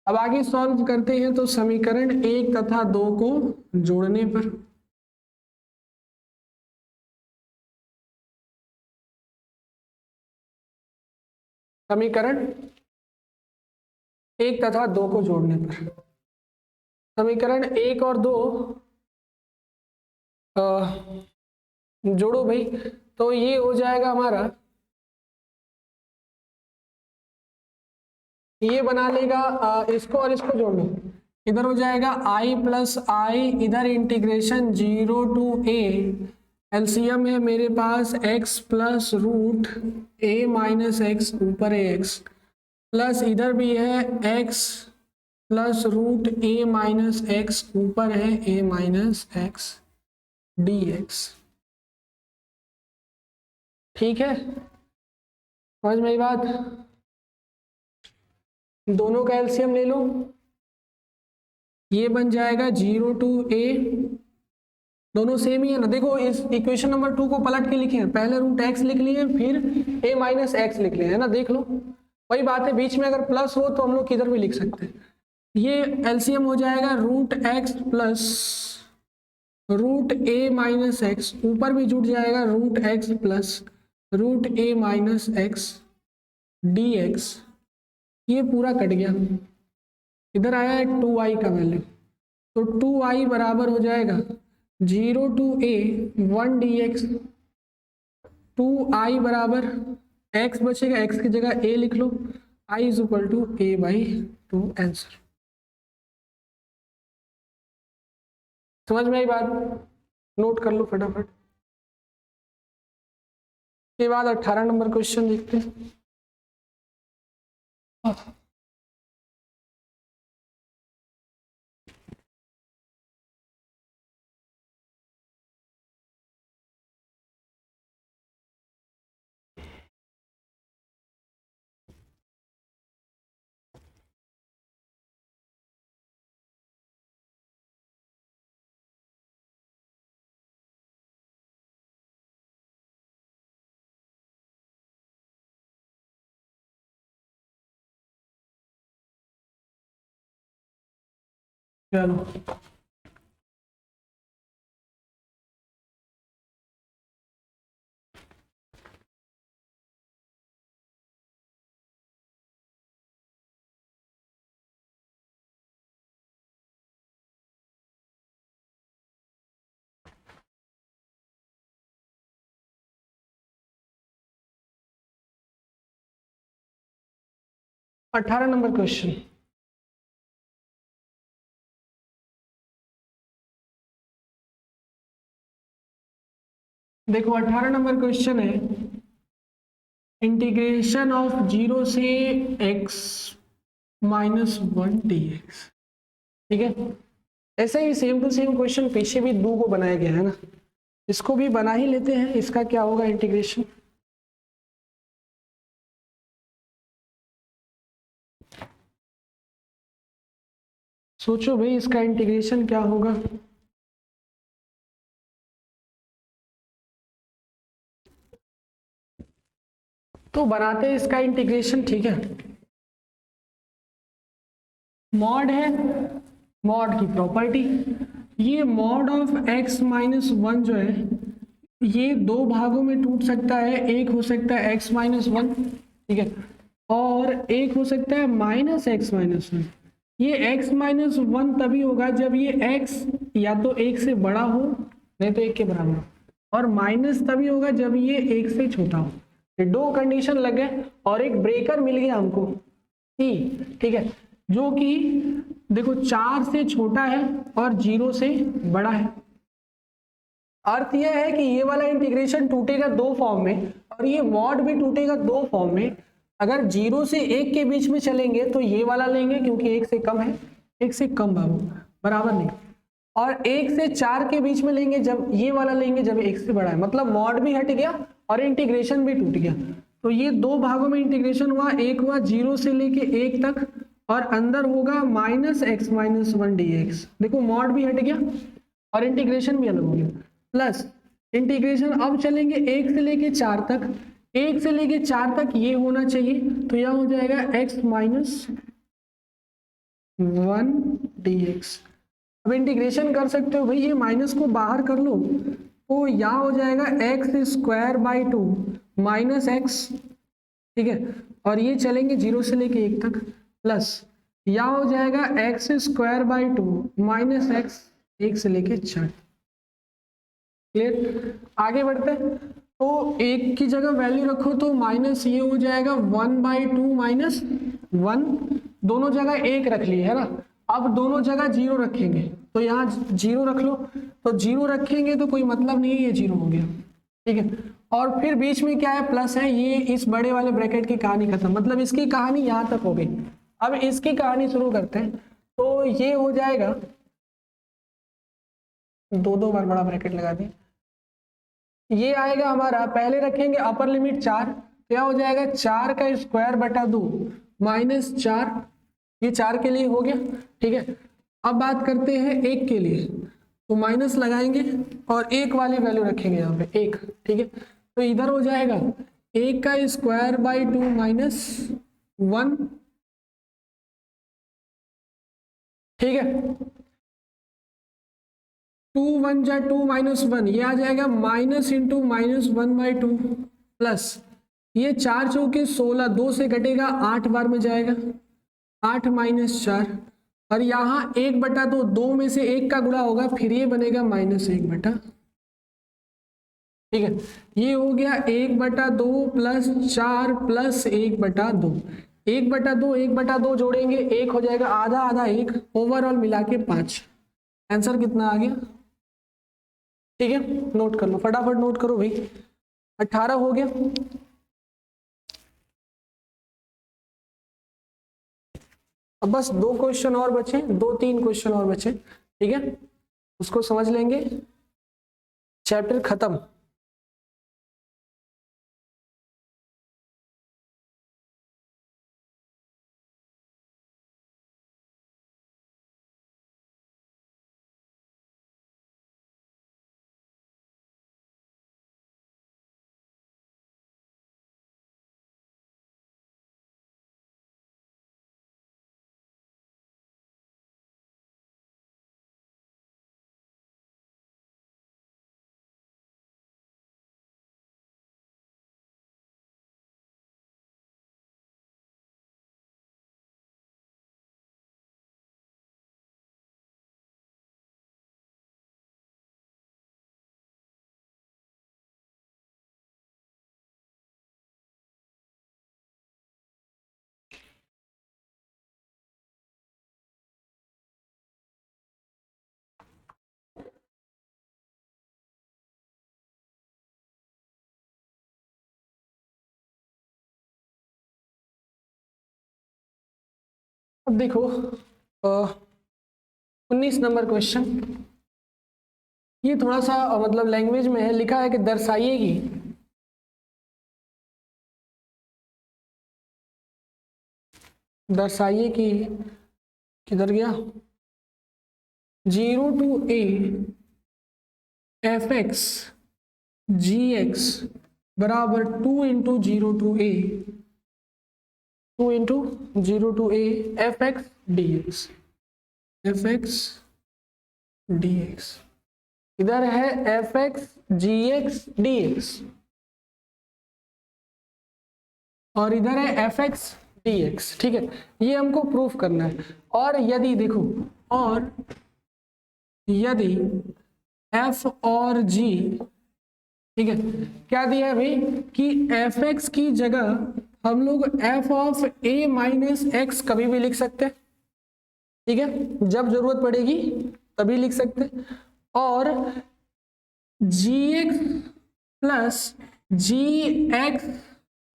अब आगे सॉल्व करते हैं। तो समीकरण 1 तथा 2 को जोड़ने पर, समीकरण 1 तथा 2 को जोड़ने पर, समीकरण 1 और 2 जोड़ो भाई, तो ये हो जाएगा हमारा, ये बना लेगा इसको और इसको जोड़ लो, इधर हो जाएगा i प्लस आई, इधर इंटीग्रेशन 0 to a, एलसीएम है मेरे पास x plus root a minus X, ऊपर है x, प्लस इधर भी है x plus root A minus X, ऊपर है A minus x D x. ठीक है, समझ में आई बात? दोनों का एलसीएम ले लो, ये बन जाएगा 0 टू ए, दोनों सेम ही है ना। देखो इस इक्वेशन नंबर 2 को पलट के लिखे, पहले रूट एक्स लिख लिए फिर ए माइनस एक्स लिख लिए, है ना। देख लो वही बात है, बीच में अगर प्लस हो तो हम लोग किधर भी लिख सकते हैं। ये एलसीएम हो जाएगा root X plus root A minus X, ऊपर भी जुड़ जाएगा root X plus root A minus x D X. ये पूरा कट गया, इधर आया है 2i का वैल्यू, तो 2i बराबर हो जाएगा 0 to A 1 D x. 2i बराबर x बचेगा, x की जगह a लिख लो, i is equal to a by 2 answer. समझ में आई बात? नोट कर लो फटाफट। के बाद 18 नंबर क्वेश्चन देखते हैं। चलो अठारह नंबर क्वेश्चन। देखो 18 नंबर क्वेश्चन है, इंटीग्रेशन ऑफ 0 से x माइनस 1 डी एक्स। ठीक है, ऐसे ही सेम टू सेम क्वेश्चन पीछे भी 2 को बनाया गया है ना, इसको भी बना ही लेते हैं। इसका क्या होगा इंटीग्रेशन? सोचो भाई इसका इंटीग्रेशन क्या होगा। तो बनाते हैं इसका इंटीग्रेशन। ठीक है, मॉड है, मॉड की प्रॉपर्टी, ये मॉड ऑफ x माइनस 1 जो है ये 2 भागों में टूट सकता है। एक हो सकता है x माइनस 1, ठीक है, और एक हो सकता है माइनस x माइनस 1। ये x माइनस 1 तभी होगा जब ये x या तो 1 से बड़ा हो नहीं तो 1 के बराबर हो, और माइनस तभी होगा जब ये 1 से छोटा हो। ये 2 कंडीशन लग गए और एक ब्रेकर मिल गया हमको ई, ठीक है, जो कि देखो 4 से छोटा है और 0 से बड़ा है। अर्थ यह है कि ये वाला इंटीग्रेशन टूटेगा 2 फॉर्म में और ये मॉड भी टूटेगा 2 फॉर्म में। अगर 0 से 1 के बीच में चलेंगे तो ये वाला लेंगे क्योंकि 1 से कम है, 1 से कम बराबर नहीं, और 1 से 4 के बीच में लेंगे जब ये वाला लेंगे जब 1 से बड़ा है, मतलब मॉड भी हट गया और इंटीग्रेशन भी टूट गया। तो ये 2 भागों में इंटीग्रेशन हुआ, एक हुआ 0 से लेके 1 तक और अंदर होगा minus x minus 1 D x. देखो मॉड भी हट गया और इंटीग्रेशन भी अलग हो गया। प्लस इंटीग्रेशन अब चलेंगे 1 से लेके 4 तक, 1 से लेके 4 तक ये होना चाहिए, तो यह हो जाएगा x माइनस 1 डी एक्स। अब इंटीग्रेशन कर सकते हो भाई, ये माइनस को बाहर कर लो तो यहाँ हो जाएगा x square by 2 minus x, ठीक है, और ये चलेंगे 0 से लेके 1 तक, प्लस यहाँ हो जाएगा x square by 2 minus x 1 से लेके 4। क्लियर? आगे बढ़ते हैं, तो 1 की जगह वैल्यू रखो तो माइनस ये हो जाएगा 1/2 माइनस 1, दोनों जगह 1 रख लिए है ना। अब दोनों जगह 0 रखेंगे तो यहाँ 0 रख लो, तो 0 रखेंगे तो कोई मतलब नहीं है, ये 0 हो गया, ठीक है। और फिर बीच में क्या है, प्लस है, ये इस बड़े वाले ब्रैकेट की कहानी खत्म, मतलब इसकी कहानी यहाँ तक हो गई। अब इसकी कहानी शुरू करते हैं। तो ये हो जाएगा, दो बार बड़ा ब्रैकेट लगा दिया, ये आएगा हमारा, पहले रखेंगे अपर लिमिट 4, क्या हो जाएगा 4 का स्क्वायर बटा 2 माइनस 4, ये 4 के लिए हो गया। ठीक है, अब बात करते हैं 1 के लिए, तो माइनस लगाएंगे और 1 वाली वैल्यू रखेंगे यहाँ पे 1। ठीक है, तो इधर हो जाएगा 1 का स्क्वायर बाई 2 माइनस 1। ठीक है, 2 1 जा 2 माइनस 1, ये आ जाएगा minus into minus 1 by 2 plus ये 4 चौके 16, 2 से घटेगा 8 बार में जाएगा, 8 माइनस 4, और यहाँ 1 बटा 2, 2 में से 1 का गुणा होगा, फिर ये बनेगा माइनस 1 बटा। ठीक है, ये हो गया 1 बटा 2 प्लस 4 प्लस 1 बटा 2, 1 बटा 2 1 बटा 2 जोड़ेंगे 1 हो जाएगा, आधा आधा 1, ओवरऑल मिला के 5। आंसर कितना आ गया? ठीक है, नोट कर लो, फटाफट नोट करो भाई, 18 हो गया। अब बस 2 क्वेश्चन और बचे, 2-3 क्वेश्चन और बचे। ठीक है, उसको समझ लेंगे, चैप्टर खत्म। अब देखो 19 नंबर क्वेश्चन, ये थोड़ा सा मतलब लैंग्वेज में है, लिखा है कि दर्शाइए कि किधर गया, 0 to a fx gx बराबर 2 into 0 to a 2 into 0 to a fx dx, fx dx, इधर है fx gx dx और इधर है fx dx। ठीक है, ये हमको प्रूफ करना है। और यदि देखो, और यदि f और g, ठीक है, क्या दिया है भाई कि fx की जगह हम लोग f of a minus x कभी भी लिख सकते हैं। ठीक है, जब जरूरत पड़ेगी तभी लिख सकते हैं। और gx प्लस gx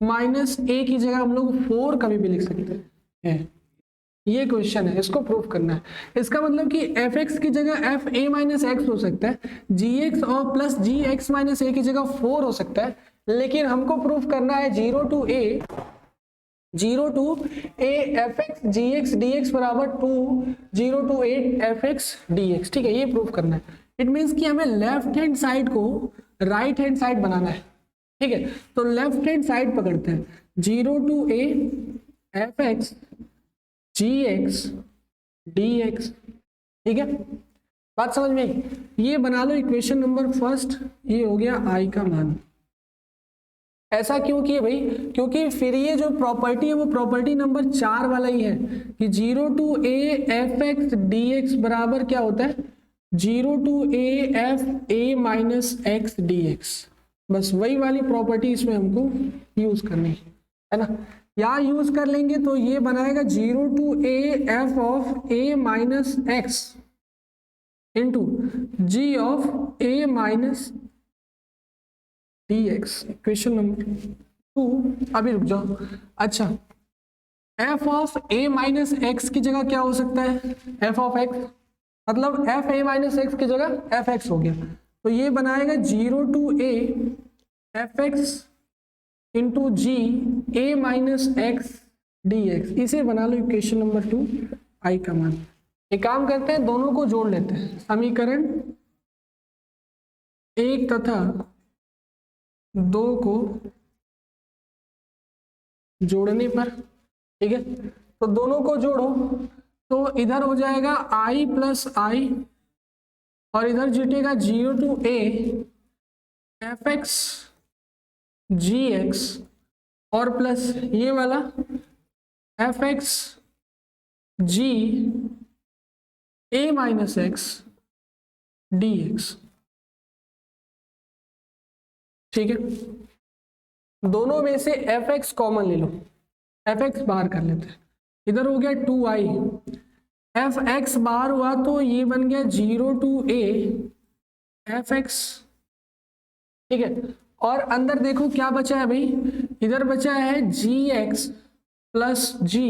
माइनस ए की जगह हम लोग 4 कभी भी लिख सकते हैं। ये क्वेश्चन है, इसको प्रूफ करना है। इसका मतलब कि fx की जगह f a माइनस एक्स हो सकता है, gx और प्लस gx माइनस ए की जगह 4 हो सकता है, लेकिन हमको प्रूफ करना है 0 to a fx gx dx बराबर 2 0 to a fx dx। ठीक है, ये प्रूफ करना है। इट मीन्स कि हमें लेफ्ट हैंड साइड को राइट हैंड साइड बनाना है। ठीक है, तो लेफ्ट हैंड साइड पकड़ते हैं, 0 to a fx gx dx। ठीक है, बात समझ में आई? ये बना लो इक्वेशन नंबर फर्स्ट, ये हो गया i का मान। ऐसा क्यों किए भाई? क्योंकि फिर ये जो प्रॉपर्टी है वो प्रॉपर्टी नंबर 4 वाला ही है कि 0 to a fx dx बराबर क्या होता है, 0 to a f a minus x dx। बस वही वाली प्रॉपर्टी इसमें हमको यूज करनी है ना। यहाँ यूज कर लेंगे तो ये बनाएगा 0 to a f of a minus x into g of a minus dx। Equation number 2, अभी रुक जाओ। अच्छा, F of A minus x की जगह क्या हो सकता है, एफ ऑफ एक्स, मतलब एफ ए माइनस एक्स की जगह एफ एक्स हो गया, तो ये बनाएगा 0 to A F X into G A minus x D X. इसे बना लो इक्वेशन नंबर 2 आई का मान। एक काम करते हैं, दोनों को जोड़ लेते हैं, समीकरण 1 तथा 2 को जोड़ने पर, ठीक है, तो दोनों को जोड़ो तो इधर हो जाएगा i प्लस आई और इधर जुटेगा 0 to A F x g x और प्लस ये वाला एफ एक्स जी ए माइनस एक्स डी एक्स। ठीक है, दोनों में से एफ एक्स कॉमन ले लो, एफ एक्स बाहर कर लेते हैं, इधर हो गया 2i, एफ एक्स बाहर हुआ तो ये बन गया 0 टू ए एफ एक्स। ठीक है, और अंदर देखो क्या बचा है भाई, इधर बचा है जी एक्स प्लस जी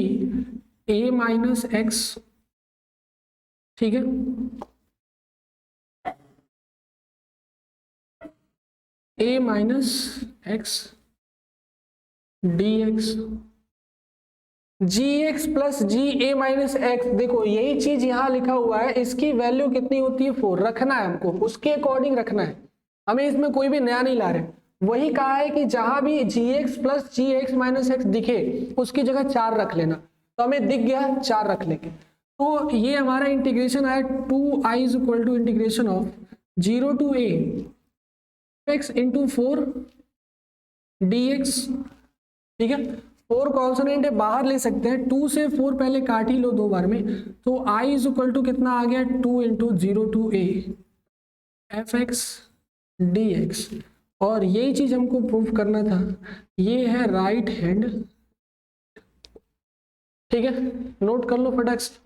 ए माइनस एक्स। ठीक है, A minus x D x, g x plus ji A minus x. देखो यही चीज यहां लिखा हुआ है, इसकी वैल्यू कितनी होती है 4, रखना है हमको, उसके अकॉर्डिंग रखना है, हमें इसमें कोई भी नया नहीं ला रहे। वही कहा है कि जहां भी जी एक्स प्लस जी एक्स माइनस एक्स दिखे उसकी जगह 4 रख लेना, तो हमें दिख गया 4 रख लेंगे। तो ये हमारा इंटीग्रेशन आया 2i is equal to integration of 0 to a x into 4 d x. ठीक है, 4 कॉन्सोनेंट है, बाहर ले सकते हैं, 2 से 4 पहले काट ही लो 2 बार में, तो i इज इक्वल टू कितना आ गया 2 into 0 to A F x D x. और यही चीज हमको प्रूफ करना था, ये है राइट हैंड। ठीक है, नोट कर लो फटाक से,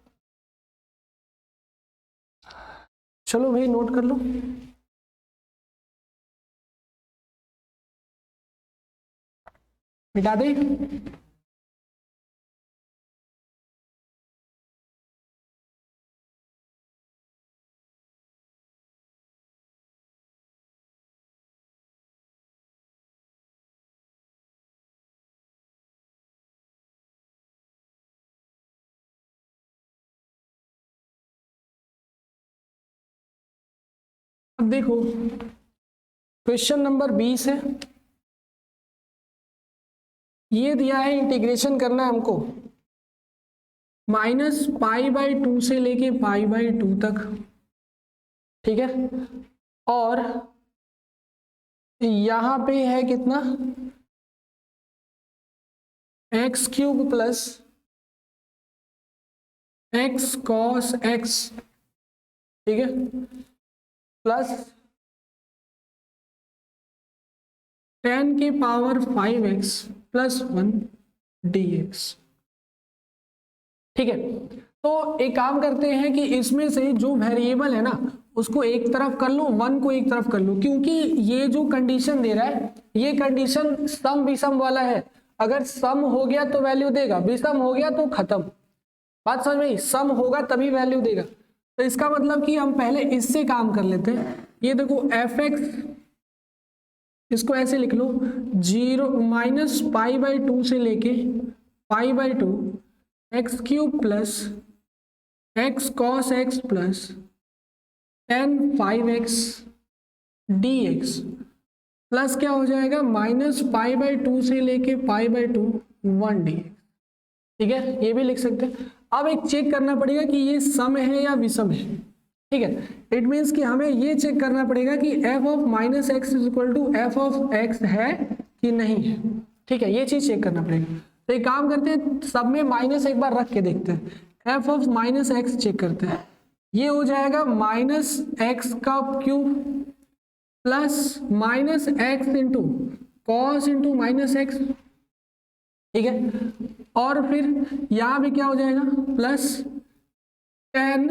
चलो भाई नोट कर लो। मिटा दे, अब देखो क्वेश्चन नंबर 20 है, ये दिया है इंटीग्रेशन करना है हमको माइनस पाई बाई 2 से लेके पाई बाई 2 तक। ठीक है, और यहां पे है कितना x cube plus x cos x. ठीक है, प्लस 10 की पावर 5x प्लस 1 dx। ठीक है, तो एक काम करते हैं कि इसमें से जो वेरिएबल है ना उसको एक तरफ कर लो, 1 को एक तरफ कर लो, क्योंकि ये जो कंडीशन दे रहा है ये कंडीशन सम विषम वाला है। अगर सम हो गया तो वैल्यू देगा, विषम हो गया तो खत्म। बात समझ में, सम होगा तभी वैल्यू देगा। तो इसका मतलब कि हम पहले इससे काम कर लेते हैं। ये देखो एफ एक्स, इसको ऐसे लिख लो 0 माइनस पाई बाई 2 से लेके pi by 2 x cube plus x cos X plus 10 5x dx plus क्या हो जाएगा माइनस पाई बाई 2 से लेके पाई बाई 2 1 dx। ठीक है, ये भी लिख सकते हैं। अब एक चेक करना पड़ेगा कि ये सम है या विषम है। ठीक है, इट मीन्स कि हमें ये चेक करना पड़ेगा कि F of minus x is equal to f of x है कि नहीं है। ठीक है, ये चीज चेक करना पड़ेगा। तो एक काम करते हैं, सब में माइनस एक बार रख के देखते हैं, f of minus x check करते हैं। ये हो जाएगा माइनस एक्स का cube plus minus x into cos into minus x. ठीक है, और फिर यहां भी क्या हो जाएगा प्लस 10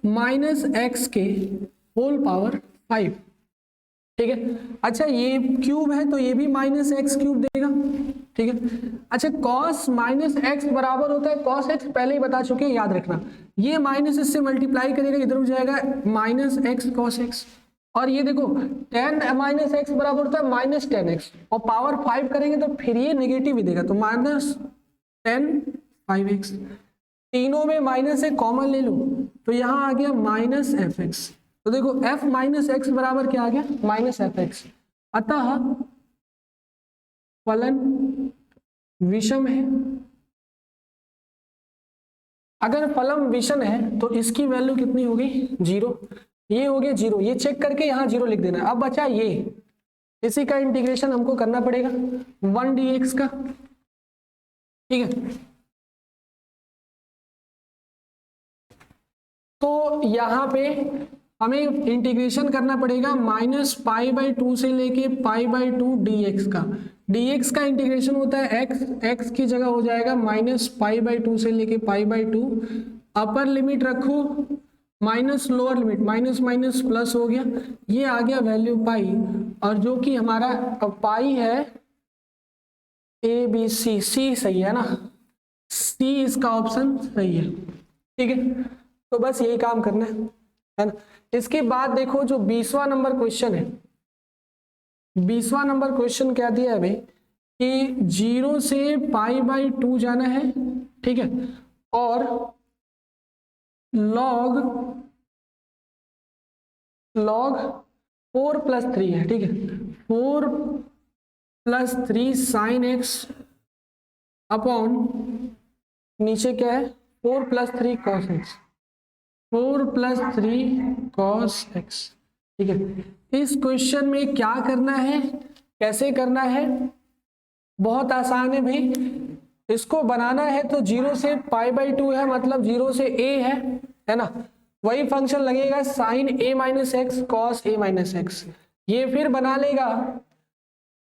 माइनस एक्स के होल पावर 5। ठीक है, अच्छा ये क्यूब है तो ये भी माइनस एक्स क्यूब देगा। ठीक है। अच्छा कॉस माइनस एक्स बराबर होता है कॉस एक्स, पहले ही बता चुके हैं, याद रखना। ये माइनस इससे मल्टीप्लाई करेगा, इधर हो जाएगा माइनस एक्स कॉस एक्स। और ये देखो टेन माइनस एक्स बराबर होता है माइनस टेन एक्स, और पावर 5 करेंगे तो फिर ये नेगेटिव ही देगा, तो माइनस टेन 5x। तीनों में माइनस एक कॉमन ले लो तो यहाँ आ गया माइनस एफ एक्स। तो देखो f माइनस एक्स बराबर क्या आ गया, माइनस एफ एक्स। अतः फलन विषम है। अगर फलन विषम है तो इसकी वैल्यू कितनी होगी, 0। ये हो गया 0, ये चेक करके यहाँ 0 लिख देना। अब बचा ये, इसी का इंटीग्रेशन हमको करना पड़ेगा 1 dx का, ठीक है। तो यहाँ पे हमें इंटीग्रेशन करना पड़ेगा -π/2 से लेके π/2 dx का। dx का इंटीग्रेशन होता है x की जगह हो जाएगा -π/2 से लेके π/2। अपर लिमिट रखो minus lower limit, minus minus plus हो गया, ये आ गया वैल्यू पाई। और जो कि हमारा पाई है ABC, सी सही है ना, सी इसका ऑप्शन सही है, ठीक है। तो बस यही काम करना है ना। इसके बाद देखो जो 20वां नंबर क्वेश्चन है, 20वां नंबर क्वेश्चन क्या दिया है भाई कि 0 से π/2 जाना है, ठीक है, और log 4 + 3 है, ठीक है। 4 + 3 sin x अपॉन नीचे क्या है 4 + 3 cos x, 4 + 3 cos x, ठीक है। इस क्वेश्चन में क्या करना है, कैसे करना है, बहुत आसान है भाई। इसको बनाना है तो 0 से π/2 है, मतलब 0 से a है ना। वही फंक्शन लगेगा sin a - x cos a - x। ये फिर बना लेगा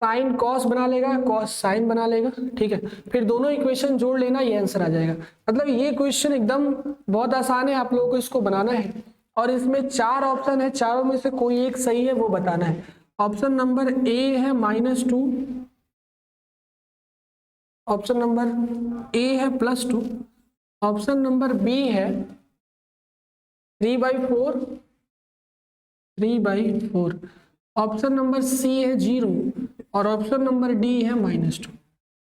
साइन कॉस बना लेगा, कॉस साइन बना लेगा, ठीक है। फिर दोनों इक्वेशन जोड़ लेना, ये आंसर आ जाएगा। मतलब ये क्वेश्चन एकदम बहुत आसान है, आप लोगों को इसको बनाना है। और इसमें 4 ऑप्शन है, चारों में से कोई एक सही है वो बताना है। ऑप्शन नंबर ए है -2, ऑप्शन नंबर ए है +2, ऑप्शन नंबर बी है 3/4, 3/4, ऑप्शन नंबर सी है 0 और ऑप्शन नंबर डी है -2।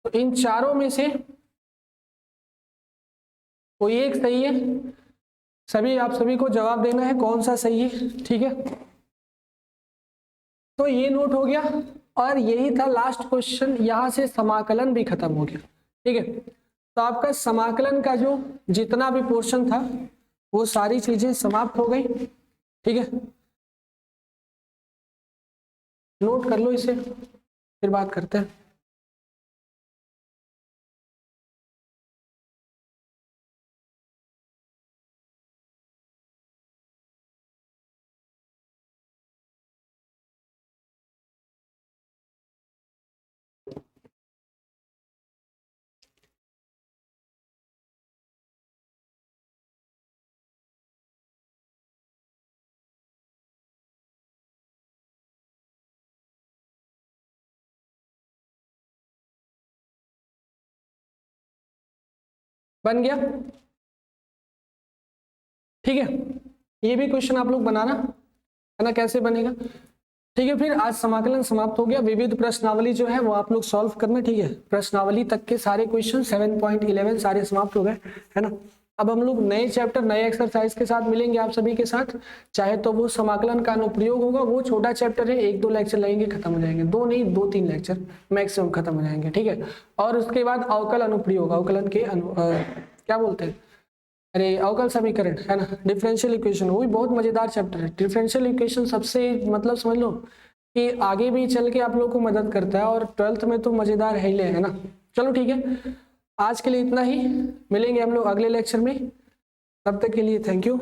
तो इन चारों में से कोई एक सही है, आप सभी को जवाब देना है कौन सा सही है, ठीक है। तो ये नोट हो गया और यही था लास्ट क्वेश्चन। यहाँ से समाकलन भी खत्म हो गया, ठीक है। तो आपका समाकलन का जो जितना भी पोर्शन था वो सारी चीजें समाप्त हो गई, ठीक है। नोट कर लो इसे, फिर बात करते हैं। बन गया, ठीक है। ये भी क्वेश्चन आप लोग बनाना है ना, कैसे बनेगा, ठीक है। फिर आज समाकलन समाप्त हो गया। विविध प्रश्नावली जो है वो आप लोग सॉल्व करना, ठीक है। प्रश्नावली तक के सारे क्वेश्चन 7.11 सारे समाप्त हो गए, है ना। अब हम लोग नए चैप्टर नए एक्सरसाइज के साथ मिलेंगे आप सभी के साथ। चाहे तो वो समाकलन का अनुप्रयोग होगा, वो छोटा चैप्टर है, 1-2 लेक्चर लगेंगे, खत्म हो जाएंगे। 2 नहीं 2-3 लेक्चर मैक्सिमम खत्म हो जाएंगे, ठीक है। और उसके बाद अवकल अनुप्रयोग, अवकलन के क्या बोलते हैं, अरे अवकल समीकरण, है ना, डिफरेंशियल इक्वेशन, वो भी बहुत मजेदार चैप्टर है। डिफरेंशियल इक्वेशन सबसे मतलब समझ लो कि आगे भी चल के आप लोग को मदद करता है, और 12th में तो मजेदार है ना। चलो ठीक है, आज के लिए इतना ही, मिलेंगे हम लोग अगले लेक्चर में। तब तक के लिए थैंक यू।